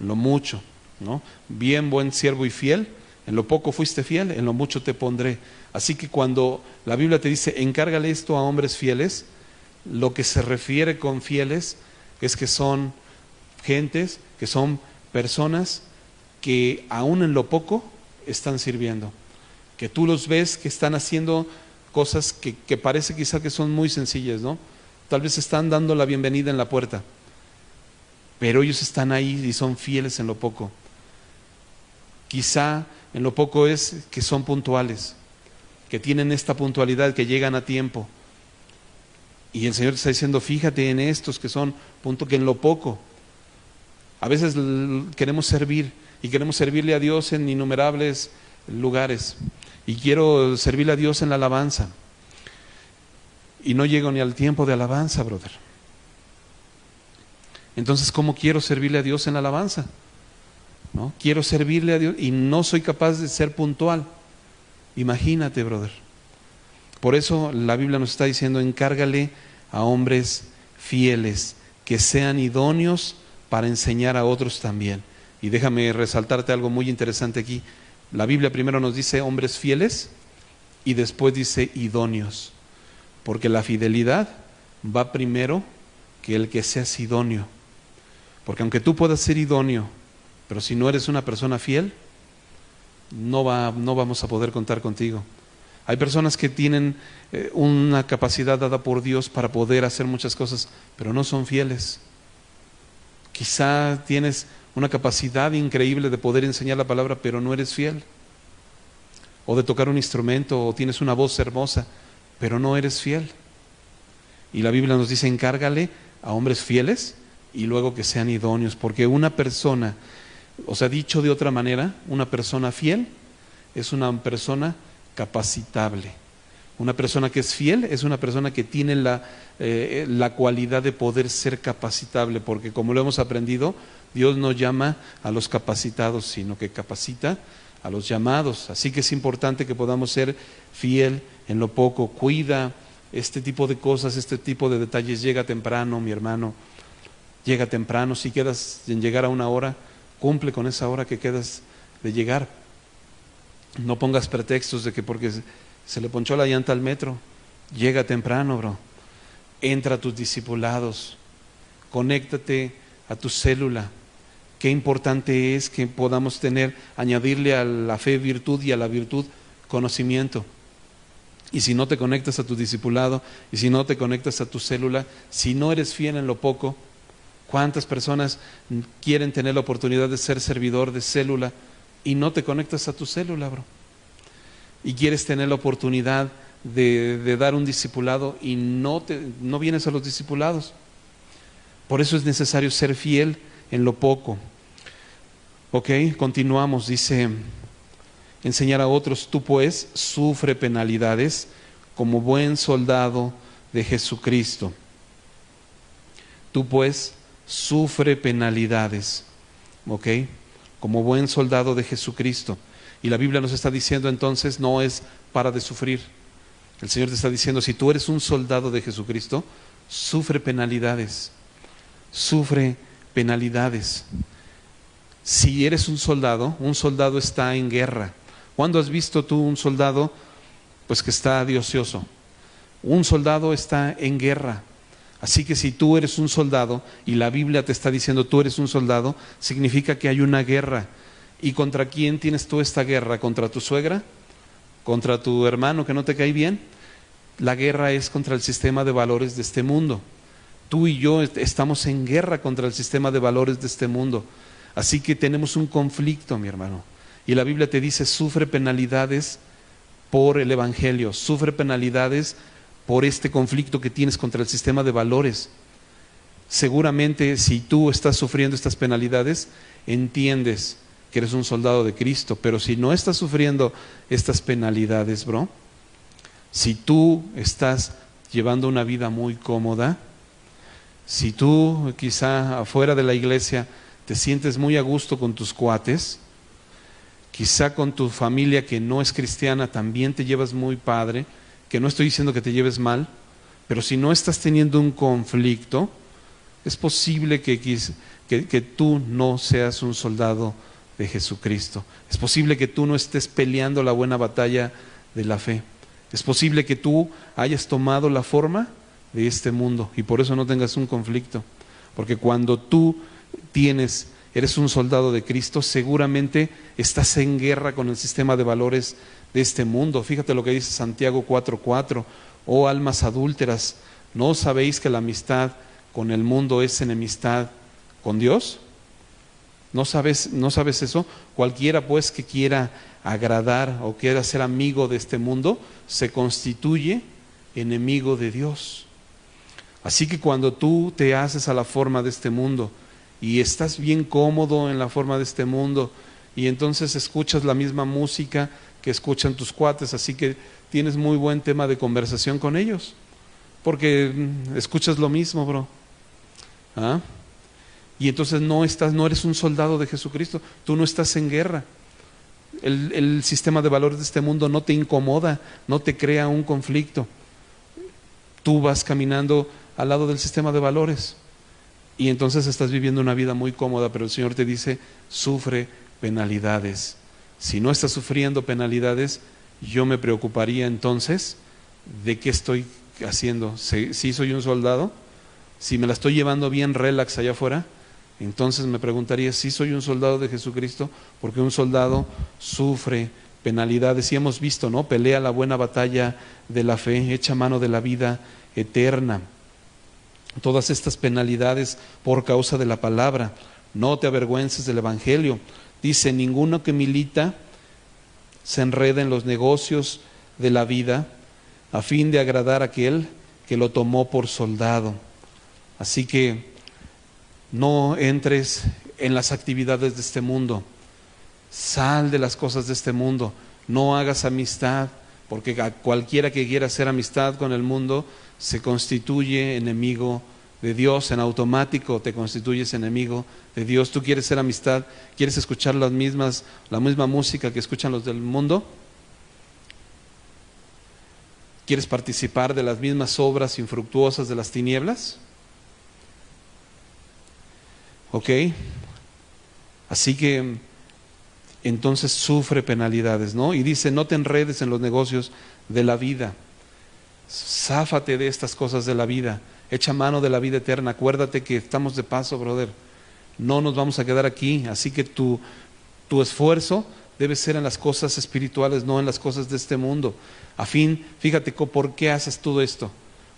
Speaker 1: mucho, ¿no? Bien, buen siervo y fiel, en lo poco fuiste fiel, en lo mucho te pondré. Así que cuando la Biblia te dice, encárgale esto a hombres fieles, lo que se refiere con fieles es que son gentes, que son personas que aún en lo poco están sirviendo, que tú los ves que están haciendo cosas que parece quizá que son muy sencillas, ¿no? Tal vez están dando la bienvenida en la puerta, pero ellos están ahí y son fieles en lo poco. Quizá en lo poco es que son puntuales, que tienen esta puntualidad, que llegan a tiempo. Y el Señor te está diciendo, fíjate en estos que son que en lo poco. A veces queremos servir y queremos servirle a Dios en innumerables lugares. Y quiero servirle a Dios en la alabanza. Y no llego ni al tiempo de alabanza, brother. Entonces, ¿cómo quiero servirle a Dios en la alabanza? ¿No? Quiero servirle a Dios y no soy capaz de ser puntual. Imagínate, brother. Por eso la Biblia nos está diciendo, encárgale a hombres fieles, que sean idóneos para enseñar a otros también. Y déjame resaltarte algo muy interesante aquí. La Biblia primero nos dice hombres fieles y después dice idóneos. Porque la fidelidad va primero que el que seas idóneo. Porque aunque tú puedas ser idóneo, pero si no eres una persona fiel, no vamos a poder contar contigo. Hay personas que tienen una capacidad dada por Dios para poder hacer muchas cosas, pero no son fieles. Quizá tienes una capacidad increíble de poder enseñar la palabra, pero no eres fiel. O de tocar un instrumento, o tienes una voz hermosa, pero no eres fiel. Y la Biblia nos dice, encárgale a hombres fieles y luego que sean idóneos, porque una persona, o sea, dicho de otra manera, una persona fiel es una persona capacitable. Una persona que es fiel es una persona que tiene la cualidad de poder ser capacitable, porque como lo hemos aprendido, Dios no llama a los capacitados, sino que capacita a los llamados. Así que es importante que podamos ser fiel en lo poco. Cuida este tipo de cosas, este tipo de detalles. Llega temprano, mi hermano, llega temprano. Si quedas en llegar a una hora, cumple con esa hora que quedas de llegar. No pongas pretextos de que porque se le ponchó la llanta al metro. Llega temprano, bro. Entra a tus discipulados, conéctate a tu célula. Qué importante es que podamos añadirle a la fe virtud y a la virtud conocimiento. Y si no te conectas a tu discipulado, y si no te conectas a tu célula, si no eres fiel en lo poco, ¿cuántas personas quieren tener la oportunidad de ser servidor de célula y no te conectas a tu célula, bro? Y quieres tener la oportunidad de dar un discipulado y no vienes a los discipulados. Por eso es necesario ser fiel en lo poco. Ok, continuamos, dice, enseñar a otros, tú pues sufre penalidades como buen soldado de Jesucristo. Tú pues sufre penalidades, ok, como buen soldado de Jesucristo. Y la Biblia nos está diciendo entonces, no es para de sufrir. El Señor te está diciendo, si tú eres un soldado de Jesucristo, sufre penalidades. Sufre penalidades. Si eres un soldado está en guerra. ¿Cuándo has visto tú un soldado pues que está de ocioso? Un soldado está en guerra. Así que si tú eres un soldado y la Biblia te está diciendo tú eres un soldado, significa que hay una guerra. ¿Y contra quién tienes tú esta guerra? ¿Contra tu suegra? ¿Contra tu hermano que no te cae bien? La guerra es contra el sistema de valores de este mundo. Tú y yo estamos en guerra contra el sistema de valores de este mundo. Así que tenemos un conflicto, mi hermano. Y la Biblia te dice, sufre penalidades por el Evangelio, sufre penalidades por este conflicto que tienes contra el sistema de valores. Seguramente si tú estás sufriendo estas penalidades, entiendes que eres un soldado de Cristo, pero si no estás sufriendo estas penalidades, bro, si tú estás llevando una vida muy cómoda, si tú quizá afuera de la iglesia te sientes muy a gusto con tus cuates, quizá con tu familia que no es cristiana también te llevas muy padre, que no estoy diciendo que te lleves mal, pero si no estás teniendo un conflicto, es posible que tú no seas un soldado de Jesucristo. Es posible que tú no estés peleando la buena batalla de la fe. Es posible que tú hayas tomado la forma de este mundo y por eso no tengas un conflicto. Porque cuando tú eres un soldado de Cristo, seguramente estás en guerra con el sistema de valores de este mundo. Fíjate lo que dice Santiago 4:4: oh almas adúlteras, ¿no sabéis que la amistad con el mundo es enemistad con Dios? ¿No sabes eso? Cualquiera pues que quiera agradar o quiera ser amigo de este mundo, se constituye enemigo de Dios. Así que cuando tú te haces a la forma de este mundo y estás bien cómodo en la forma de este mundo y entonces escuchas la misma música que escuchan tus cuates, así que tienes muy buen tema de conversación con ellos, porque escuchas lo mismo, bro. ¿Ah? Y entonces no eres un soldado de Jesucristo, tú no estás en guerra. El sistema de valores de este mundo no te incomoda, no te crea un conflicto. Tú vas caminando al lado del sistema de valores y entonces estás viviendo una vida muy cómoda, pero el Señor te dice, sufre penalidades. Si no estás sufriendo penalidades, yo me preocuparía entonces de qué estoy haciendo. Si soy un soldado, si me la estoy llevando bien relax allá afuera, entonces me preguntaría si soy un soldado de Jesucristo, porque un soldado sufre penalidades y hemos visto, ¿no? Pelea la buena batalla de la fe, echa mano de la vida eterna. Todas estas penalidades por causa de la palabra. No te avergüences del evangelio. Dice, ninguno que milita se enreda en los negocios de la vida a fin de agradar a aquel que lo tomó por soldado. Así que no entres en las actividades de este mundo, sal de las cosas de este mundo, no hagas amistad, porque a cualquiera que quiera hacer amistad con el mundo se constituye enemigo de Dios, en automático te constituyes enemigo de Dios. Tú quieres hacer amistad, quieres escuchar la misma música que escuchan los del mundo, quieres participar de las mismas obras infructuosas de las tinieblas. ¿Ok? Así que entonces sufre penalidades, ¿no? Y dice, no te enredes en los negocios de la vida. Záfate de estas cosas de la vida. Echa mano de la vida eterna. Acuérdate que estamos de paso, brother. No nos vamos a quedar aquí. Así que tu esfuerzo debe ser en las cosas espirituales, no en las cosas de este mundo. Fíjate, ¿por qué haces todo esto?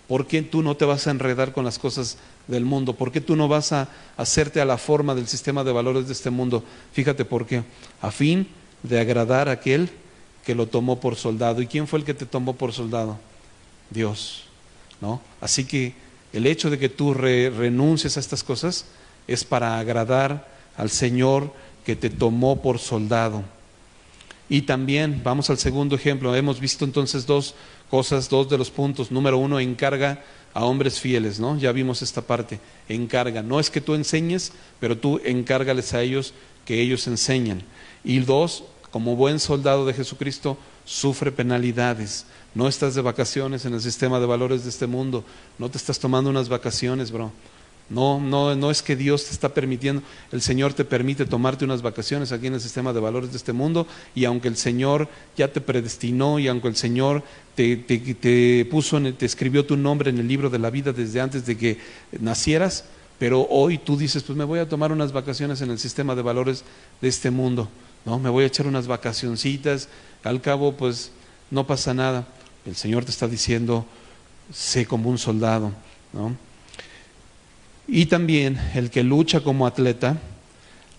Speaker 1: ¿Por qué tú no te vas a enredar con las cosas del mundo? ¿Por qué tú no vas a hacerte a la forma del sistema de valores de este mundo? Fíjate por qué. A fin de agradar a aquel que lo tomó por soldado. ¿Y quién fue el que te tomó por soldado? Dios, ¿no? Así que el hecho de que tú renuncies a estas cosas es para agradar al Señor que te tomó por soldado. Y también, vamos al segundo ejemplo, hemos visto entonces dos de los puntos. Número 1, encarga a hombres fieles, ¿no? Ya vimos esta parte, encarga. No es que tú enseñes, pero tú encárgales a ellos que ellos enseñan. Y 2, como buen soldado de Jesucristo, sufre penalidades. No estás de vacaciones en el sistema de valores de este mundo, no te estás tomando unas vacaciones, bro. No es que Dios te está permitiendo, el Señor te permite tomarte unas vacaciones aquí en el sistema de valores de este mundo, y aunque el Señor ya te predestinó y aunque el Señor te escribió tu nombre en el libro de la vida desde antes de que nacieras, pero hoy tú dices, pues me voy a tomar unas vacaciones en el sistema de valores de este mundo, ¿no? Me voy a echar unas vacacioncitas, al cabo pues no pasa nada. El Señor te está diciendo, sé como un soldado, ¿no? Y también el que lucha como atleta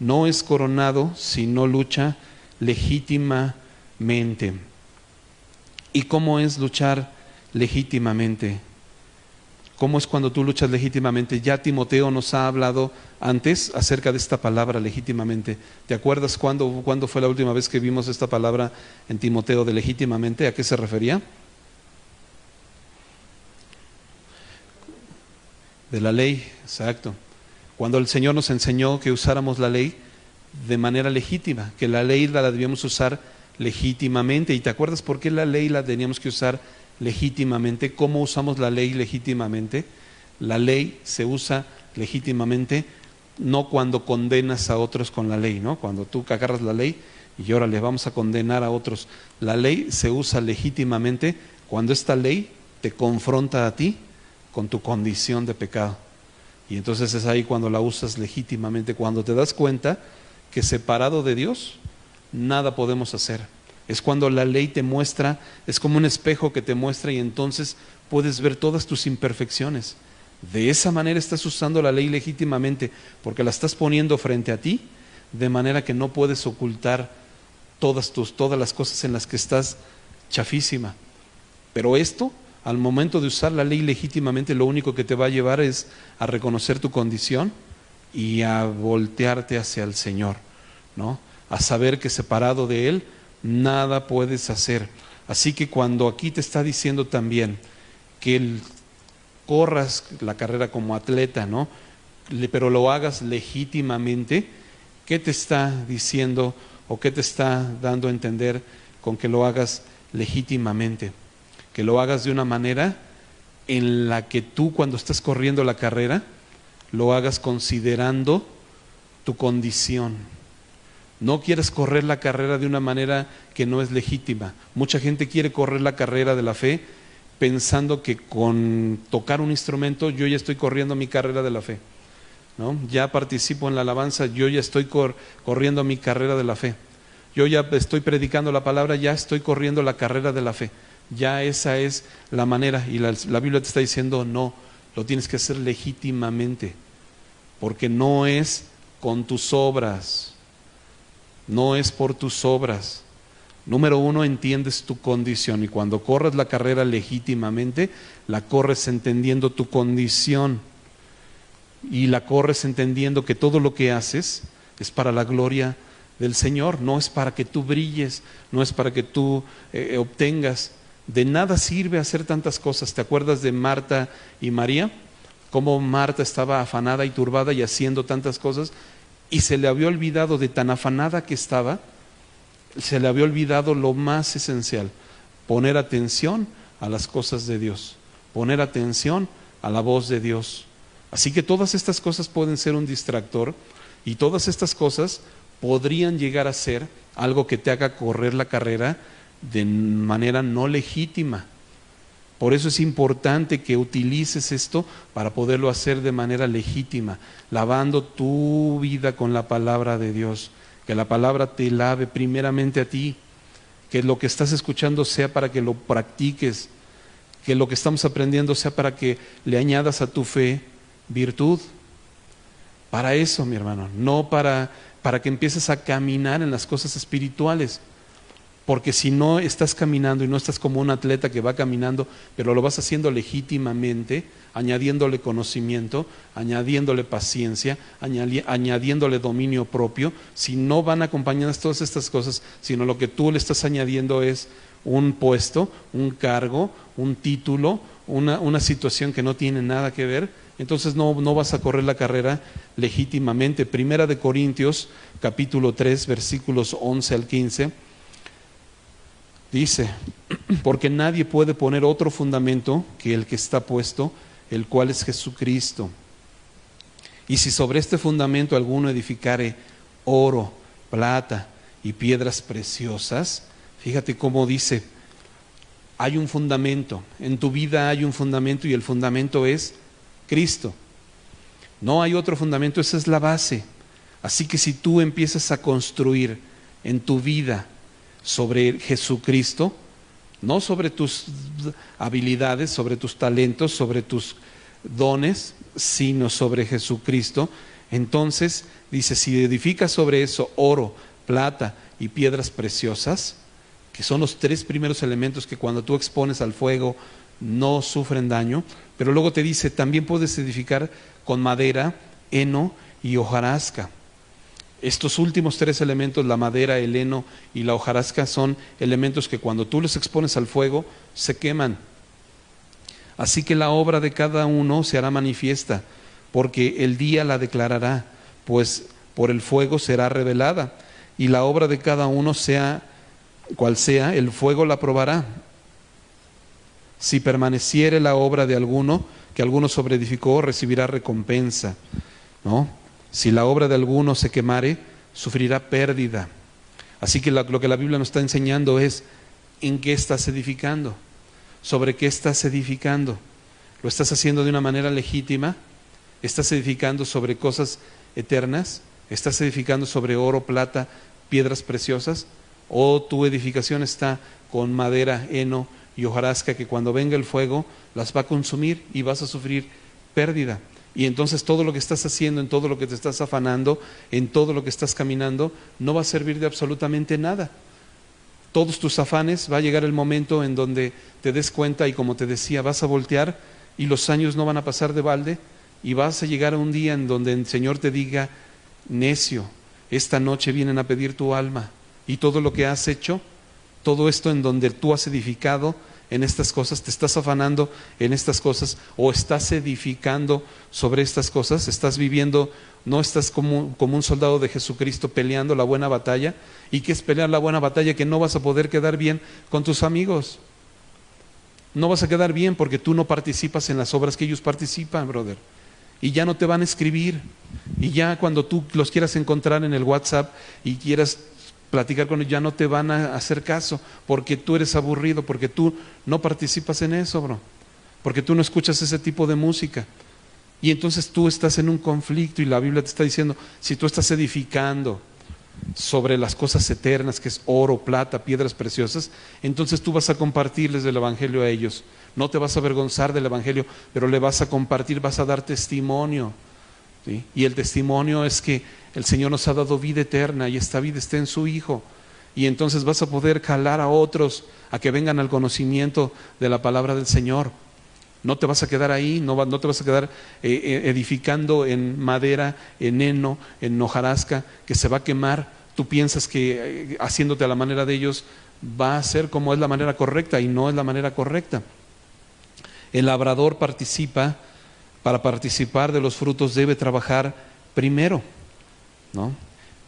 Speaker 1: no es coronado si no lucha legítimamente. ¿Y cómo es luchar legítimamente? ¿Cómo es cuando tú luchas legítimamente? Ya Timoteo nos ha hablado antes acerca de esta palabra legítimamente. ¿Te acuerdas cuándo fue la última vez que vimos esta palabra en Timoteo de legítimamente? ¿A qué se refería? De la ley, exacto. Cuando el Señor nos enseñó que usáramos la ley de manera legítima, que la ley la debíamos usar legítimamente. ¿Y te acuerdas por qué la ley la teníamos que usar legítimamente? ¿Cómo usamos la ley legítimamente? La ley se usa legítimamente no cuando condenas a otros con la ley, ¿no? Cuando tú agarras la ley y ahora le vamos a condenar a otros. La ley se usa legítimamente cuando esta ley te confronta a ti con tu condición de pecado. Y entonces es ahí cuando la usas legítimamente, cuando te das cuenta que separado de Dios nada podemos hacer. Es cuando la ley te muestra, es como un espejo que te muestra y entonces puedes ver todas tus imperfecciones. De esa manera estás usando la ley legítimamente, porque la estás poniendo frente a ti, de manera que no puedes ocultar todas las cosas en las que estás chafísima. Pero esto, al momento de usar la ley legítimamente, lo único que te va a llevar es a reconocer tu condición y a voltearte hacia el Señor, ¿no? A saber que separado de Él nada puedes hacer. Así que cuando aquí te está diciendo también que corras la carrera como atleta, ¿no? Pero lo hagas legítimamente, ¿qué te está diciendo o qué te está dando a entender con que lo hagas legítimamente? Que lo hagas de una manera en la que tú, cuando estás corriendo la carrera, lo hagas considerando tu condición. No quieres correr la carrera de una manera que no es legítima. Mucha gente quiere correr la carrera de la fe pensando que con tocar un instrumento yo ya estoy corriendo mi carrera de la fe, ¿no? Ya participo en la alabanza, yo ya estoy corriendo mi carrera de la fe. Yo ya estoy predicando la palabra, ya estoy corriendo la carrera de la fe. Ya esa es la manera, y la Biblia te está diciendo no, lo tienes que hacer legítimamente, porque no es con tus obras, no es por tus obras. Número uno, entiendes tu condición, y cuando corres la carrera legítimamente, la corres entendiendo tu condición, y la corres entendiendo que todo lo que haces es para la gloria del Señor, no es para que tú brilles, no es para que tú obtengas. De nada sirve hacer tantas cosas. ¿Te acuerdas de Marta y María? Cómo Marta estaba afanada y turbada y haciendo tantas cosas, y se le había olvidado, de tan afanada que estaba, se le había olvidado lo más esencial: poner atención a las cosas de Dios, poner atención a la voz de Dios. Así que todas estas cosas pueden ser un distractor, y todas estas cosas podrían llegar a ser algo que te haga correr la carrera de manera no legítima. Por eso es importante que utilices esto para poderlo hacer de manera legítima, lavando tu vida con la palabra de Dios. Que la palabra te lave primeramente a ti, que lo que estás escuchando sea para que lo practiques, que lo que estamos aprendiendo sea para que le añadas a tu fe virtud. Para eso, mi hermano, no para que empieces a caminar en las cosas espirituales. Porque si no estás caminando y no estás como un atleta que va caminando, pero lo vas haciendo legítimamente, añadiéndole conocimiento, añadiéndole paciencia, añadiéndole dominio propio, si no van acompañadas todas estas cosas, sino lo que tú le estás añadiendo es un puesto, un cargo, un título, una situación que no tiene nada que ver, entonces no vas a correr la carrera legítimamente. Primera de Corintios, capítulo 3, versículos 11 al 15, dice: porque nadie puede poner otro fundamento que el que está puesto, el cual es Jesucristo. Y si sobre este fundamento alguno edificare oro, plata y piedras preciosas, fíjate cómo dice, hay un fundamento, en tu vida hay un fundamento, y el fundamento es Cristo. No hay otro fundamento, esa es la base. Así que si tú empiezas a construir en tu vida sobre Jesucristo, no sobre tus habilidades, sobre tus talentos, sobre tus dones, sino sobre Jesucristo, entonces dice, si edificas sobre eso oro, plata y piedras preciosas, que son los tres primeros elementos que cuando tú expones al fuego no sufren daño, pero luego te dice, también puedes edificar con madera, heno y hojarasca. Estos últimos tres elementos, la madera, el heno y la hojarasca, son elementos que cuando tú los expones al fuego, se queman. Así que la obra de cada uno se hará manifiesta, porque el día la declarará, pues por el fuego será revelada, y la obra de cada uno, sea cual sea, el fuego la probará. Si permaneciere la obra de alguno, que alguno sobreedificó, recibirá recompensa, ¿no? Si la obra de alguno se quemare, sufrirá pérdida. Así que lo que la Biblia nos está enseñando es, ¿en qué estás edificando? ¿Sobre qué estás edificando? ¿Lo estás haciendo de una manera legítima? ¿Estás edificando sobre cosas eternas? ¿Estás edificando sobre oro, plata, piedras preciosas? ¿O tu edificación está con madera, heno y hojarasca, que cuando venga el fuego las va a consumir y vas a sufrir pérdida? Y entonces todo lo que estás haciendo, en todo lo que te estás afanando, en todo lo que estás caminando, no va a servir de absolutamente nada. Todos tus afanes, va a llegar el momento en donde te des cuenta, y como te decía, vas a voltear y los años no van a pasar de balde, y vas a llegar a un día en donde el Señor te diga, necio, esta noche vienen a pedir tu alma, y todo lo que has hecho, todo esto en donde tú has edificado en estas cosas, te estás afanando en estas cosas, o estás edificando sobre estas cosas, estás viviendo, no estás como un soldado de Jesucristo peleando la buena batalla. ¿Y qué es pelear la buena batalla? Que no vas a poder quedar bien con tus amigos, no vas a quedar bien porque tú no participas en las obras que ellos participan, brother, y ya no te van a escribir, y ya cuando tú los quieras encontrar en el WhatsApp y quieras platicar con ellos, ya no te van a hacer caso, porque tú eres aburrido, porque tú no participas en eso, bro, porque tú no escuchas ese tipo de música. Y entonces tú estás en un conflicto, y la Biblia te está diciendo, si tú estás edificando sobre las cosas eternas, que es oro, plata, piedras preciosas, entonces tú vas a compartirles del Evangelio a ellos. No te vas a avergonzar del Evangelio, pero le vas a compartir, vas a dar testimonio, ¿sí? Y el testimonio es que el Señor nos ha dado vida eterna, y esta vida está en su Hijo. Y entonces vas a poder jalar a otros a que vengan al conocimiento de la palabra del Señor. No te vas a quedar ahí, no te vas a quedar edificando en madera, en heno, en hojarasca, que se va a quemar. Tú piensas que haciéndote a la manera de ellos va a ser como es la manera correcta, y no es la manera correcta. El labrador para participar de los frutos debe trabajar primero, ¿no?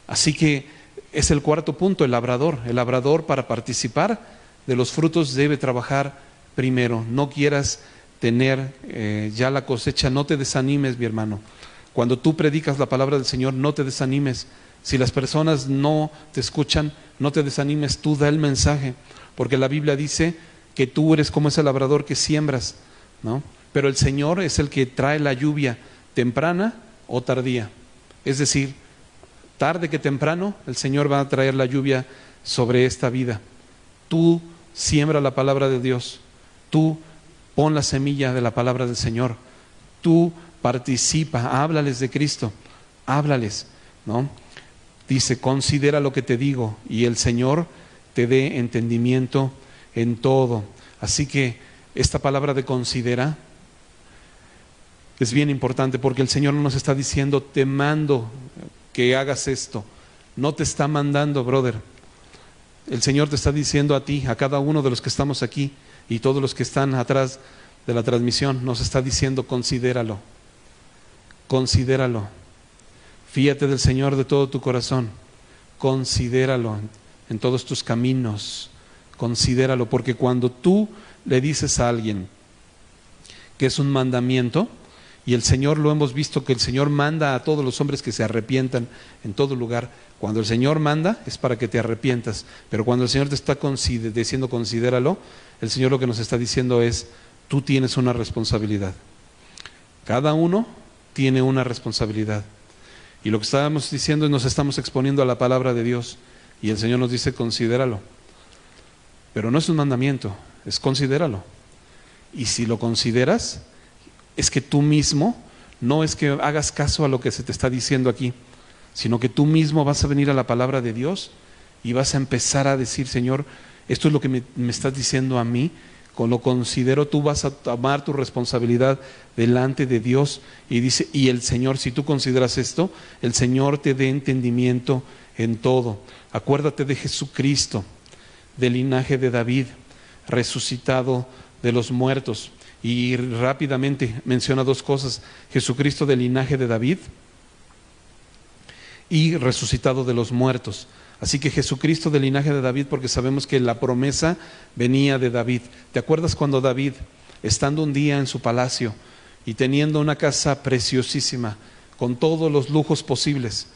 Speaker 1: Así que es el cuarto punto, el labrador para participar de los frutos debe trabajar primero. No quieras tener ya la cosecha, no te desanimes, mi hermano. Cuando tú predicas la palabra del Señor, no te desanimes. Si las personas no te escuchan, no te desanimes, tú da el mensaje, porque la Biblia dice que tú eres como ese labrador que siembras, ¿no? Pero el Señor es el que trae la lluvia, temprana o tardía. Es decir, tarde que temprano, el Señor va a traer la lluvia sobre esta vida. Tú siembra la palabra de Dios, tú pon la semilla de la palabra del Señor, tú participa, háblales de Cristo, háblales, ¿no? Dice, considera lo que te digo, y el Señor te dé entendimiento en todo. Así que esta palabra de considera es bien importante, porque el Señor no nos está diciendo, te mando que hagas esto. No te está mandando, brother. El Señor te está diciendo a ti, a cada uno de los que estamos aquí y todos los que están atrás de la transmisión, nos está diciendo, considéralo, considéralo. Fíate del Señor de todo tu corazón, considéralo en todos tus caminos, considéralo, porque cuando tú le dices a alguien que es un mandamiento, y el Señor lo hemos visto, que el Señor manda a todos los hombres que se arrepientan en todo lugar. Cuando el Señor manda es para que te arrepientas, pero cuando el Señor te está diciendo considéralo, el Señor lo que nos está diciendo es, tú tienes una responsabilidad. Cada uno tiene una responsabilidad. Y lo que estábamos diciendo es, nos estamos exponiendo a la palabra de Dios, y el Señor nos dice considéralo. Pero no es un mandamiento, es considéralo. Y si lo consideras, es que tú mismo, no es que hagas caso a lo que se te está diciendo aquí, sino que tú mismo vas a venir a la palabra de Dios y vas a empezar a decir, Señor, esto es lo que me estás diciendo a mí, lo considero, tú vas a tomar tu responsabilidad delante de Dios. Y dice, y el Señor, si tú consideras esto, el Señor te dé entendimiento en todo. Acuérdate de Jesucristo, del linaje de David, resucitado de los muertos. Y rápidamente menciona dos cosas: Jesucristo del linaje de David y resucitado de los muertos. Así que Jesucristo del linaje de David, porque sabemos que la promesa venía de David. ¿Te acuerdas cuando David, estando un día en su palacio y teniendo una casa preciosísima, con todos los lujos posibles,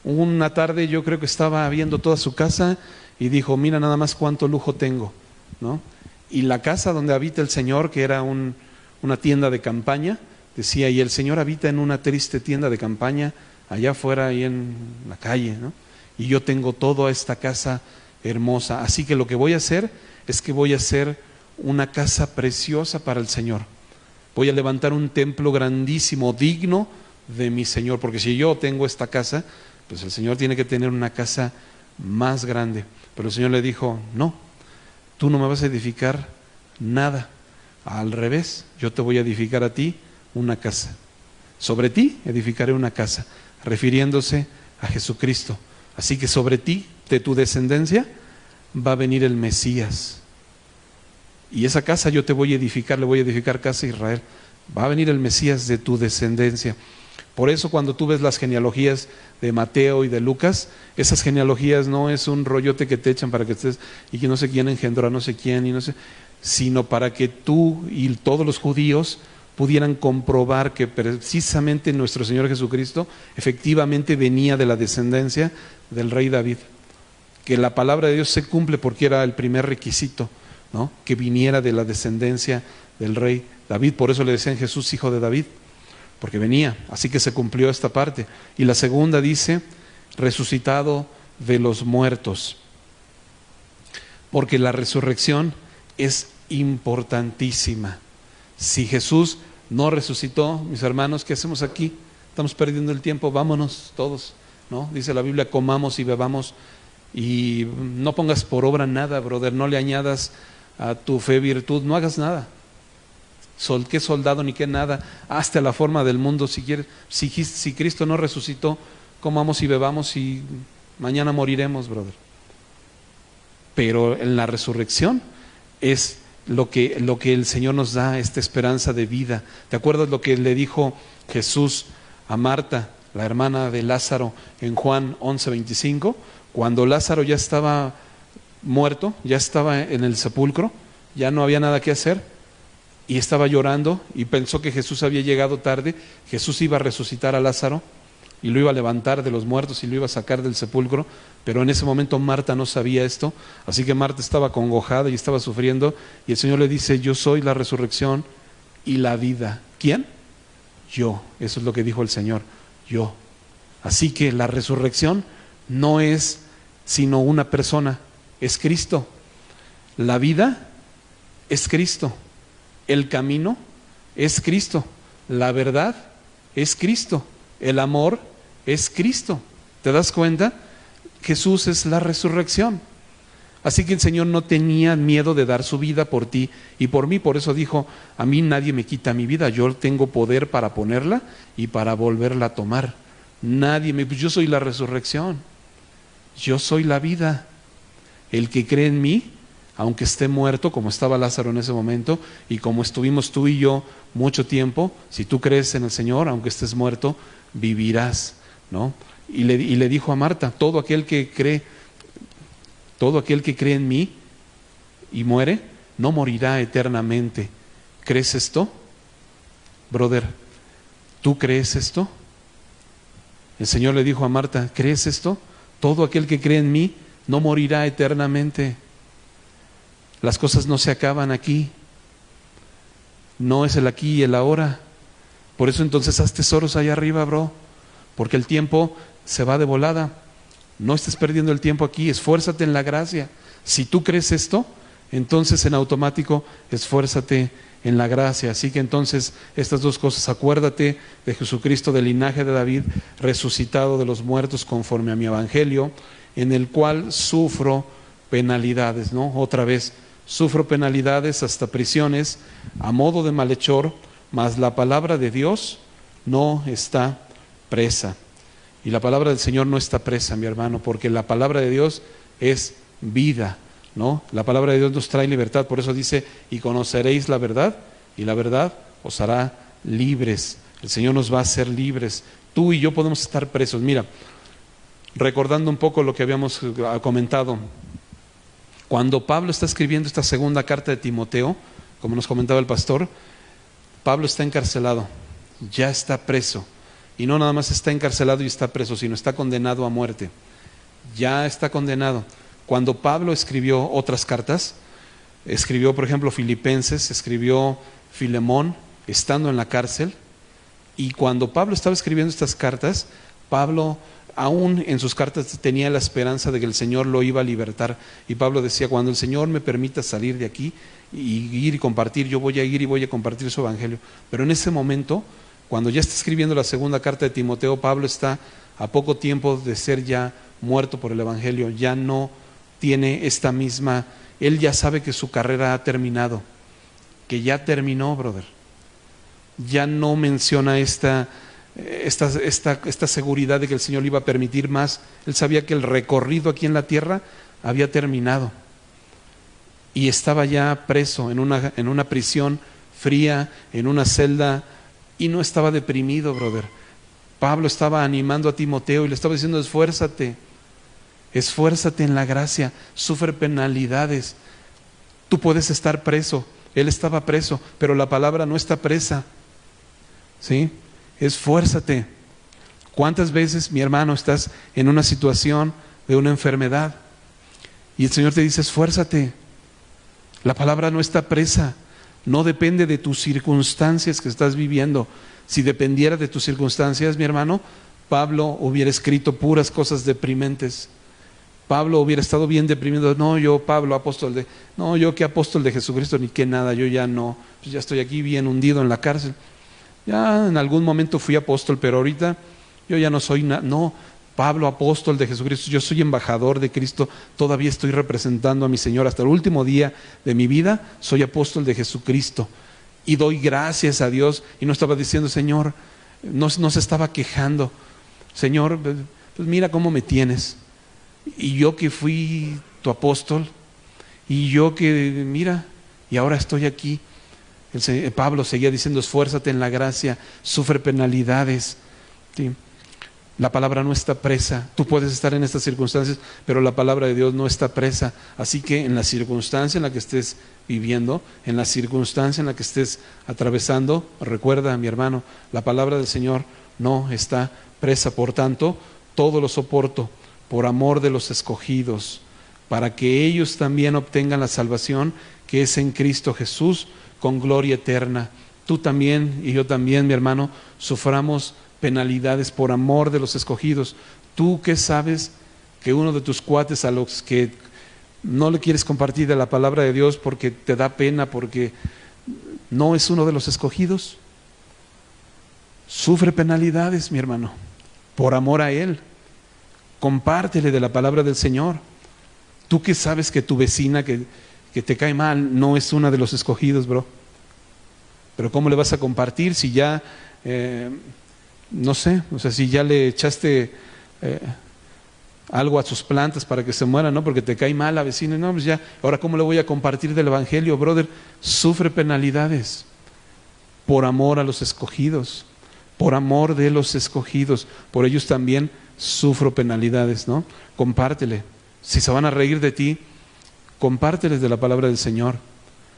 Speaker 1: una tarde yo creo que estaba viendo toda su casa y dijo, mira nada más cuánto lujo tengo, ¿no? Y la casa donde habita el Señor, que era una tienda de campaña, decía, y el Señor habita en una triste tienda de campaña, allá afuera, ahí en la calle, ¿no? Y yo tengo toda esta casa hermosa. Así que lo que voy a hacer es que voy a hacer una casa preciosa para el Señor. Voy a levantar un templo grandísimo, digno de mi Señor. Porque si yo tengo esta casa, pues el Señor tiene que tener una casa más grande. Pero el Señor le dijo, no, tú no me vas a edificar nada. Al revés, yo te voy a edificar a ti una casa. Sobre ti edificaré una casa, refiriéndose a Jesucristo. Así que sobre ti, de tu descendencia, va a venir el Mesías. Y esa casa yo te voy a edificar, le voy a edificar casa a Israel. Va a venir el Mesías de tu descendencia. Por eso cuando tú ves las genealogías de Mateo y de Lucas, esas genealogías no es un rollote que te echan para que estés, y que no sé quién engendró a no sé quién, y no sé, sino para que tú y todos los judíos pudieran comprobar que precisamente nuestro Señor Jesucristo efectivamente venía de la descendencia del rey David, que la palabra de Dios se cumple porque era el primer requisito, ¿no? Que viniera de la descendencia del rey David. Por eso le decían Jesús hijo de David, porque venía, así que se cumplió esta parte. Y la segunda dice, resucitado de los muertos, porque la resurrección es importantísima. Si Jesús no resucitó, mis hermanos, ¿qué hacemos aquí? Estamos perdiendo el tiempo, vámonos todos, ¿no? Dice la Biblia, comamos y bebamos, y no pongas por obra nada, brother, no le añadas a tu fe virtud, no hagas nada. Qué soldado ni qué nada, hazte a la forma del mundo si quieres. Si Cristo no resucitó, comamos y bebamos y mañana moriremos, brother. Pero en la resurrección es lo que el Señor nos da, esta esperanza de vida. ¿Te acuerdas lo que le dijo Jesús a Marta, la hermana de Lázaro, en Juan 11:25? Cuando Lázaro ya estaba muerto, ya estaba en el sepulcro, ya no había nada que hacer, y estaba llorando, y pensó que Jesús había llegado tarde. Jesús iba a resucitar a Lázaro, y lo iba a levantar de los muertos, y lo iba a sacar del sepulcro, pero en ese momento Marta no sabía esto, así que Marta estaba acongojada y estaba sufriendo, y el Señor le dice, yo soy la resurrección y la vida. ¿Quién? Yo. Eso es lo que dijo el Señor, yo. Así que la resurrección no es sino una persona, es Cristo. La vida es Cristo, el camino es Cristo, la verdad es Cristo, el amor es Cristo. ¿Te das cuenta? Jesús es la resurrección. Así que el Señor no tenía miedo de dar su vida por ti y por mí. Por eso dijo, a mí nadie me quita mi vida, yo tengo poder para ponerla y para volverla a tomar. Yo soy la resurrección, yo soy la vida. El que cree en mí, aunque esté muerto, como estaba Lázaro en ese momento, y como estuvimos tú y yo mucho tiempo, si tú crees en el Señor, aunque estés muerto, vivirás, ¿no? Y le dijo a Marta, todo aquel que cree en mí y muere, no morirá eternamente. ¿Crees esto? Brother, ¿tú crees esto? El Señor le dijo a Marta, ¿crees esto? Todo aquel que cree en mí no morirá eternamente. Las cosas no se acaban aquí. No es el aquí y el ahora. Por eso entonces haz tesoros allá arriba, bro. Porque el tiempo se va de volada. No estés perdiendo el tiempo aquí. Esfuérzate en la gracia. Si tú crees esto, entonces en automático esfuérzate en la gracia. Así que entonces estas dos cosas, acuérdate de Jesucristo del linaje de David, resucitado de los muertos conforme a mi evangelio, en el cual sufro penalidades, ¿no? Otra vez, sufro penalidades, hasta prisiones, a modo de malhechor, mas la palabra de Dios no está presa. Y la palabra del Señor no está presa, mi hermano, porque la palabra de Dios es vida, ¿no? La palabra de Dios nos trae libertad, por eso dice, y conoceréis la verdad, y la verdad os hará libres. El Señor nos va a hacer libres. Tú y yo podemos estar presos. Mira, recordando un poco lo que habíamos comentado, cuando Pablo está escribiendo esta segunda carta de Timoteo, como nos comentaba el pastor, Pablo está encarcelado, ya está preso. Y no nada más está encarcelado y está preso, sino está condenado a muerte. Ya está condenado. Cuando Pablo escribió otras cartas, escribió por ejemplo Filipenses, escribió Filemón, estando en la cárcel. Y cuando Pablo estaba escribiendo estas cartas, Pablo aún en sus cartas tenía la esperanza de que el Señor lo iba a libertar. Y Pablo decía, cuando el Señor me permita salir de aquí y ir y compartir, yo voy a ir y voy a compartir su evangelio. Pero en ese momento, cuando ya está escribiendo la segunda carta de Timoteo, Pablo está a poco tiempo de ser ya muerto por el evangelio, ya no tiene esta misma, él ya sabe que su carrera ha terminado, que ya terminó, brother. Ya no menciona esta seguridad de que el Señor le iba a permitir más. Él sabía que el recorrido aquí en la tierra había terminado y estaba ya preso en una prisión fría, en una celda, y no estaba deprimido, brother. Pablo estaba animando a Timoteo y le estaba diciendo, esfuérzate en la gracia, sufre penalidades. Tú puedes estar preso. Él estaba preso, pero la palabra no está presa. ¿Sí? Esfuérzate. ¿Cuántas veces, mi hermano, estás en una situación de una enfermedad y el Señor te dice, esfuérzate? La palabra no está presa. No depende de tus circunstancias que estás viviendo. Si dependiera de tus circunstancias, mi hermano, Pablo hubiera escrito puras cosas deprimentes. Pablo hubiera estado bien deprimido. No, yo, Pablo, yo que apóstol de Jesucristo, ni que nada, yo ya no, pues ya estoy aquí bien hundido en la cárcel. Ya en algún momento fui apóstol, pero ahorita yo ya no soy nada. No, Pablo, apóstol de Jesucristo, yo soy embajador de Cristo, todavía estoy representando a mi Señor. Hasta el último día de mi vida soy apóstol de Jesucristo y doy gracias a Dios. Y no estaba diciendo, Señor, no se estaba quejando, Señor, pues mira cómo me tienes. Y yo que fui tu apóstol, y yo que, mira, y ahora estoy aquí. Pablo seguía diciendo, esfuérzate en la gracia, sufre penalidades. ¿Sí? La palabra no está presa. Tú puedes estar en estas circunstancias, pero la palabra de Dios no está presa. Así que en la circunstancia en la que estés viviendo, en la circunstancia en la que estés atravesando, recuerda, mi hermano, la palabra del Señor no está presa. Por tanto, todo lo soporto por amor de los escogidos, para que ellos también obtengan la salvación que es en Cristo Jesús, con gloria eterna. Tú también y yo también, mi hermano, suframos penalidades por amor de los escogidos. Tú que sabes que uno de tus cuates a los que no le quieres compartir de la palabra de Dios porque te da pena, porque no es uno de los escogidos, sufre penalidades, mi hermano, por amor a él. Compártele de la palabra del Señor. Tú que sabes que tu vecina que te cae mal no es una de los escogidos, bro. Pero ¿cómo le vas a compartir si ya no sé, o sea, si ya le echaste algo a sus plantas para que se mueran, ¿no? Porque te cae mal la vecina, no, pues ya, ahora ¿cómo le voy a compartir del evangelio, brother? Sufre penalidades por amor a los escogidos, por amor de los escogidos, por ellos también sufro penalidades, ¿no? Compártele. Si se van a reír de ti, compárteles de la palabra del Señor.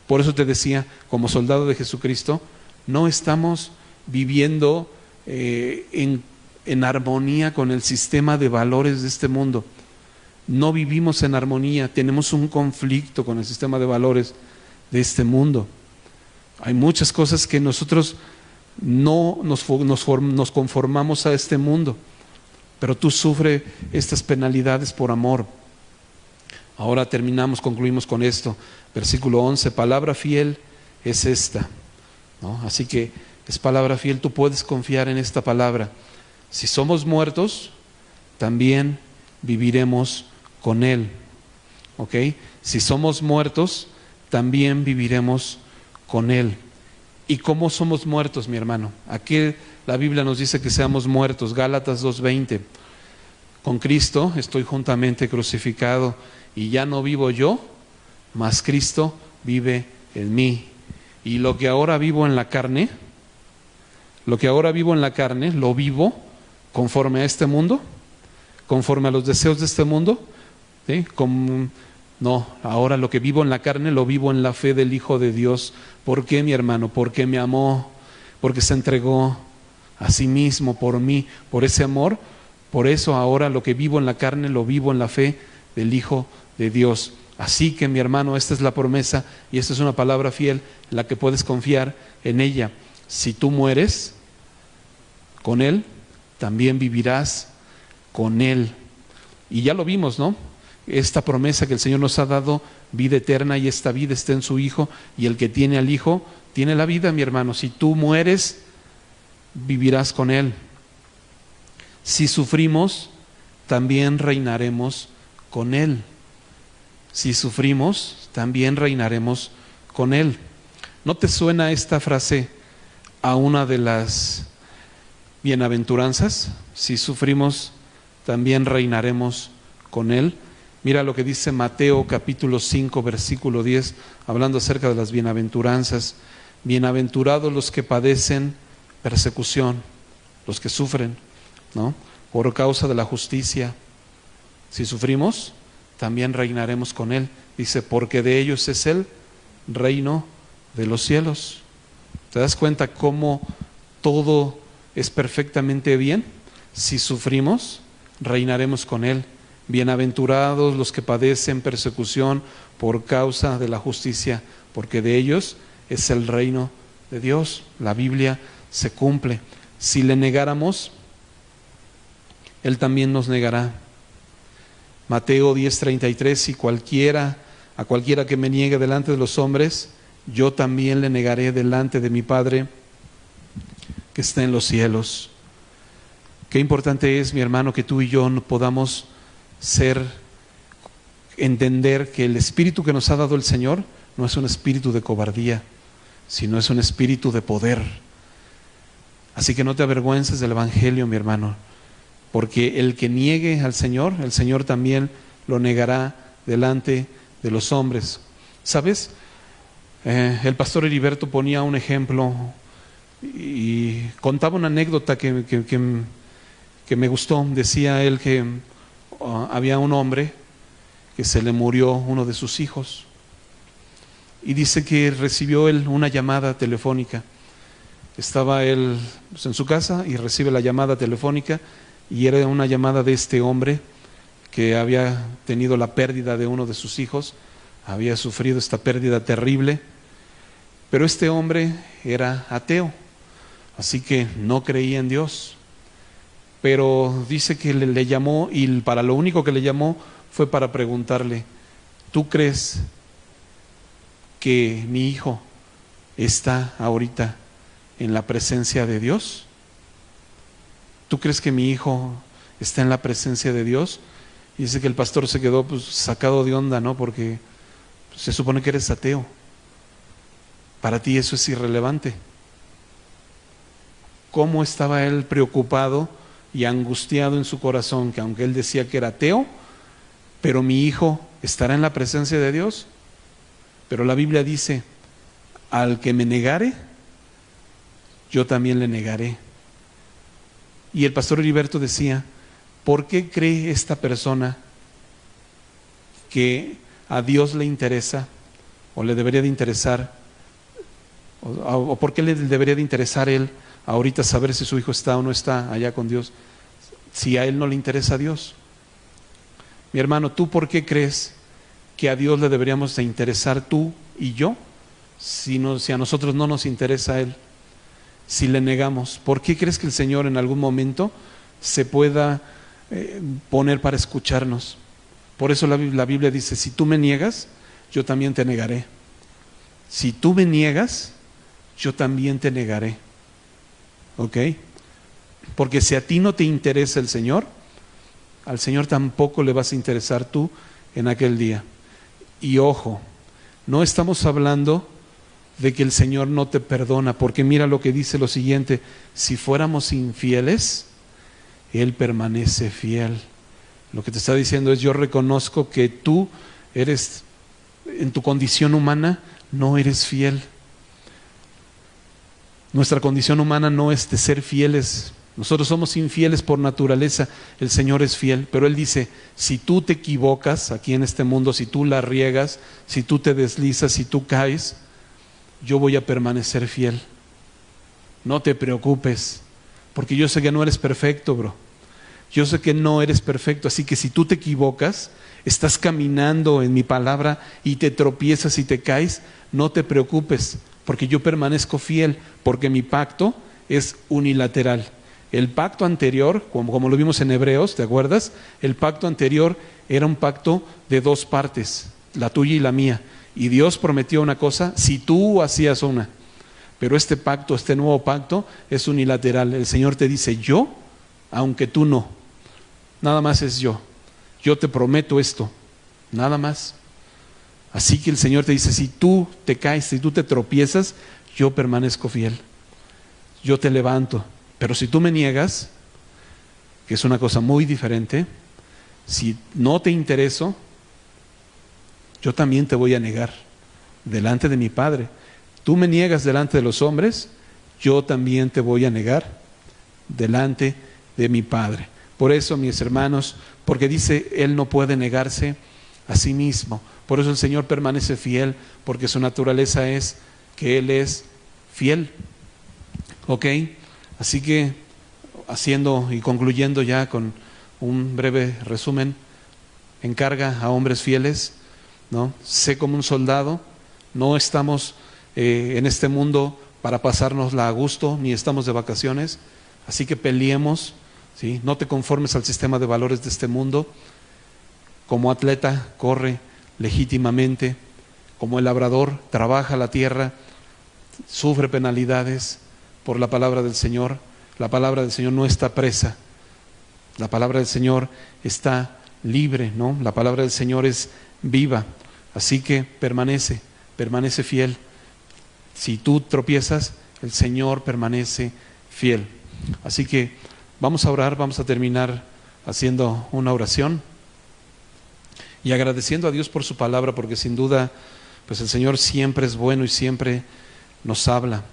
Speaker 1: Por eso te decía, como soldado de Jesucristo, no estamos viviendo en armonía con el sistema de valores de este mundo. No vivimos en armonía, tenemos un conflicto con el sistema de valores de este mundo. Hay muchas cosas que nosotros no nos conformamos a este mundo, pero tú sufres estas penalidades por amor. Ahora concluimos con esto, versículo 11, palabra fiel es esta, ¿no? Así que es palabra fiel, tú puedes confiar en esta palabra. Si somos muertos, también viviremos con Él, ¿ok? Si somos muertos, también viviremos con Él. ¿Y cómo somos muertos, mi hermano? Aquí la Biblia nos dice que seamos muertos, Gálatas 2:20. Con Cristo estoy juntamente crucificado y ya no vivo yo, mas Cristo vive en mí. Y lo que ahora vivo en la carne, lo vivo conforme a este mundo, conforme a los deseos de este mundo, ¿sí? No, ahora lo que vivo en la carne lo vivo en la fe del Hijo de Dios. ¿Por qué, mi hermano? Porque me amó, porque se entregó a sí mismo por mí, por ese amor. Por eso ahora lo que vivo en la carne lo vivo en la fe del Hijo de Dios. Así que, mi hermano, esta es la promesa y esta es una palabra fiel en la que puedes confiar en ella. Si tú mueres con Él, también vivirás con Él. Y ya lo vimos, ¿no? Esta promesa que el Señor nos ha dado, vida eterna, y esta vida está en su Hijo, y el que tiene al Hijo tiene la vida, mi hermano. Si tú mueres, vivirás con Él. Si sufrimos, también reinaremos con Él. Si sufrimos, también reinaremos con Él. ¿No te suena esta frase a una de las bienaventuranzas? Si sufrimos, también reinaremos con Él. Mira lo que dice Mateo capítulo 5, versículo 10, hablando acerca de las bienaventuranzas. Bienaventurados los que padecen persecución, los que sufren, ¿no?, por causa de la justicia. Si sufrimos, también reinaremos con Él. Dice, porque de ellos es el reino de los cielos. ¿Te das cuenta cómo todo es perfectamente bien? Si sufrimos, reinaremos con Él. Bienaventurados los que padecen persecución por causa de la justicia, porque de ellos es el reino de Dios. La Biblia se cumple. Si le negáramos, Él también nos negará. Mateo 10:33, a cualquiera que me niegue delante de los hombres, yo también le negaré delante de mi Padre que está en los cielos. Qué importante es, mi hermano, que tú y yo podamos entender que el espíritu que nos ha dado el Señor no es un espíritu de cobardía, sino es un espíritu de poder. Así que no te avergüences del Evangelio, mi hermano, porque el que niegue al Señor, el Señor también lo negará delante de los hombres. ¿Sabes? El pastor Heriberto ponía un ejemplo y contaba una anécdota que me gustó. Decía él que había un hombre que se le murió uno de sus hijos, y dice que recibió él una llamada telefónica. Estaba él en su casa y recibe la llamada telefónica, y era una llamada de este hombre que había tenido la pérdida de uno de sus hijos, había sufrido esta pérdida terrible, pero este hombre era ateo, así que no creía en Dios. Pero dice que le llamó, y para lo único que le llamó fue para preguntarle, ¿tú crees que mi hijo está ahorita en la presencia de Dios? ¿Tú crees que mi hijo está en la presencia de Dios? Y dice que el pastor se quedó sacado de onda, ¿no? Porque se supone que eres ateo. Para ti eso es irrelevante. ¿Cómo estaba él preocupado y angustiado en su corazón, que aunque él decía que era ateo, pero mi hijo estará en la presencia de Dios? Pero la Biblia dice, al que me negare, yo también le negaré. Y el pastor Heriberto decía, ¿por qué cree esta persona que a Dios le interesa, o le debería de interesar, o por qué le debería de interesar él ahorita saber si su hijo está o no está allá con Dios, si a él no le interesa a Dios? Mi hermano, ¿tú por qué crees que a Dios le deberíamos de interesar tú y yo, si a nosotros no nos interesa a Él? Si le negamos, ¿por qué crees que el Señor en algún momento se pueda poner para escucharnos? Por eso la Biblia dice, si tú me niegas, yo también te negaré. Si tú me niegas, yo también te negaré. ¿Ok? Porque si a ti no te interesa el Señor, al Señor tampoco le vas a interesar tú en aquel día. Y ojo, No estamos hablando de que el Señor no te perdona, porque mira lo que dice lo siguiente: si fuéramos infieles, Él permanece fiel. Lo que te está diciendo es: yo reconozco que tú eres, en tu condición humana, no eres fiel. Nuestra condición humana no es de ser fieles. Nosotros somos infieles por naturaleza. El Señor es fiel, pero Él dice: si tú te equivocas aquí en este mundo, si tú la riegas, si tú te deslizas, si tú caes, yo voy a permanecer fiel. No te preocupes, porque yo sé que no eres perfecto, bro. Yo sé que no eres perfecto, así que si tú te equivocas, estás caminando en mi palabra y te tropiezas y te caes, no te preocupes, porque yo permanezco fiel, porque mi pacto es unilateral. El pacto anterior, como lo vimos en Hebreos, ¿te acuerdas? El pacto anterior era un pacto de dos partes, la tuya y la mía. Y Dios prometió una cosa si tú hacías una. Pero este pacto, este nuevo pacto, es unilateral. El Señor te dice: yo, aunque tú no. Nada más es yo. Yo te prometo esto. Nada más. Así que el Señor te dice: si tú te caes, si tú te tropiezas, yo permanezco fiel. Yo te levanto. Pero si tú me niegas, que es una cosa muy diferente, si no te intereso, yo también te voy a negar delante de mi Padre. Tú me niegas delante de los hombres, yo también te voy a negar delante de mi Padre. Por eso, mis hermanos, porque dice, Él no puede negarse a sí mismo. Por eso el Señor permanece fiel, porque su naturaleza es que Él es fiel. ¿Ok? Así que, haciendo y concluyendo ya con un breve resumen, encarga a hombres fieles, ¿no? Sé como un soldado. No estamos en este mundo para pasárnosla a gusto, ni estamos de vacaciones. Así que peleemos, ¿sí? No te conformes al sistema de valores de este mundo. Como atleta, corre legítimamente. Como el labrador, trabaja la tierra, sufre penalidades por la palabra del Señor. La palabra del Señor no está presa. La palabra del Señor está libre, ¿no? La palabra del Señor es viva. Así que permanece fiel. Si tú tropiezas, el Señor permanece fiel. Así que vamos a orar, vamos a terminar haciendo una oración y agradeciendo a Dios por su palabra, porque sin duda, pues el Señor siempre es bueno y siempre nos habla.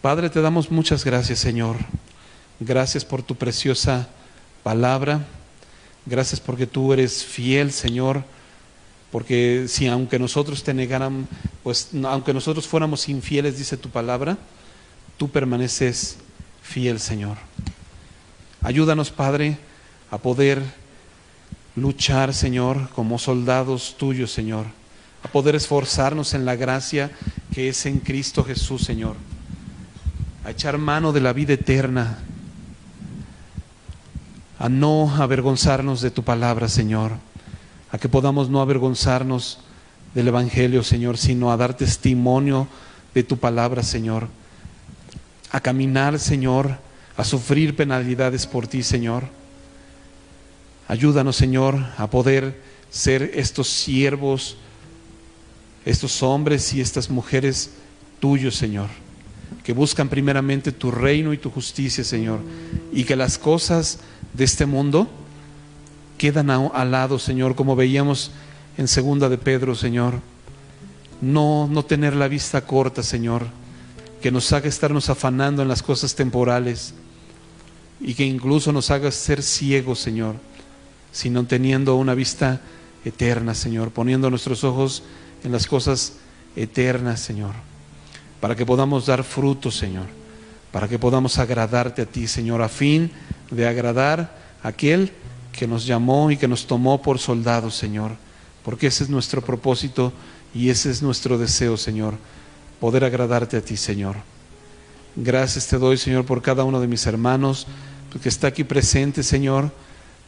Speaker 1: Padre, te damos muchas gracias, Señor. Gracias por tu preciosa palabra. Gracias porque tú eres fiel, Señor. Porque si aunque nosotros te negaran, pues aunque nosotros fuéramos infieles, dice tu palabra, tú permaneces fiel, Señor. Ayúdanos, Padre, a poder luchar, Señor, como soldados tuyos, Señor. A poder esforzarnos en la gracia que es en Cristo Jesús, Señor. A echar mano de la vida eterna. A no avergonzarnos de tu palabra, Señor. A que podamos no avergonzarnos del Evangelio, Señor, sino a dar testimonio de tu palabra, Señor. A caminar, Señor, a sufrir penalidades por ti, Señor. Ayúdanos, Señor, a poder ser estos siervos, estos hombres y estas mujeres tuyos, Señor, que buscan primeramente tu reino y tu justicia, Señor, y que las cosas de este mundo quedan al lado, Señor, como veíamos en 2 de Pedro, Señor. No tener la vista corta, Señor, que nos haga estarnos afanando en las cosas temporales y que incluso nos haga ser ciegos, Señor, sino teniendo una vista eterna, Señor, poniendo nuestros ojos en las cosas eternas, Señor, para que podamos dar fruto, Señor, para que podamos agradarte a ti, Señor, a fin de agradar a aquel que nos llamó y que nos tomó por soldados, Señor, porque ese es nuestro propósito y ese es nuestro deseo, Señor, poder agradarte a ti, Señor. Gracias te doy, Señor, por cada uno de mis hermanos que está aquí presente, Señor,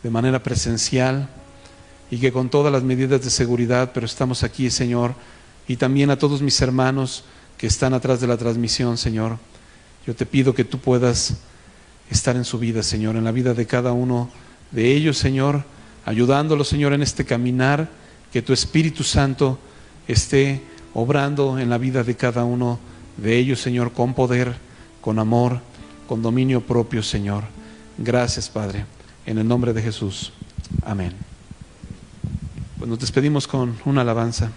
Speaker 1: de manera presencial y que con todas las medidas de seguridad, pero estamos aquí, Señor, y también a todos mis hermanos que están atrás de la transmisión, Señor. Yo te pido que tú puedas estar en su vida, Señor, en la vida de cada uno de ellos, Señor, ayudándolos, Señor, en este caminar, que tu Espíritu Santo esté obrando en la vida de cada uno de ellos, Señor, con poder, con amor, con dominio propio, Señor. Gracias, Padre, en el nombre de Jesús. Amén. Pues nos despedimos con una alabanza.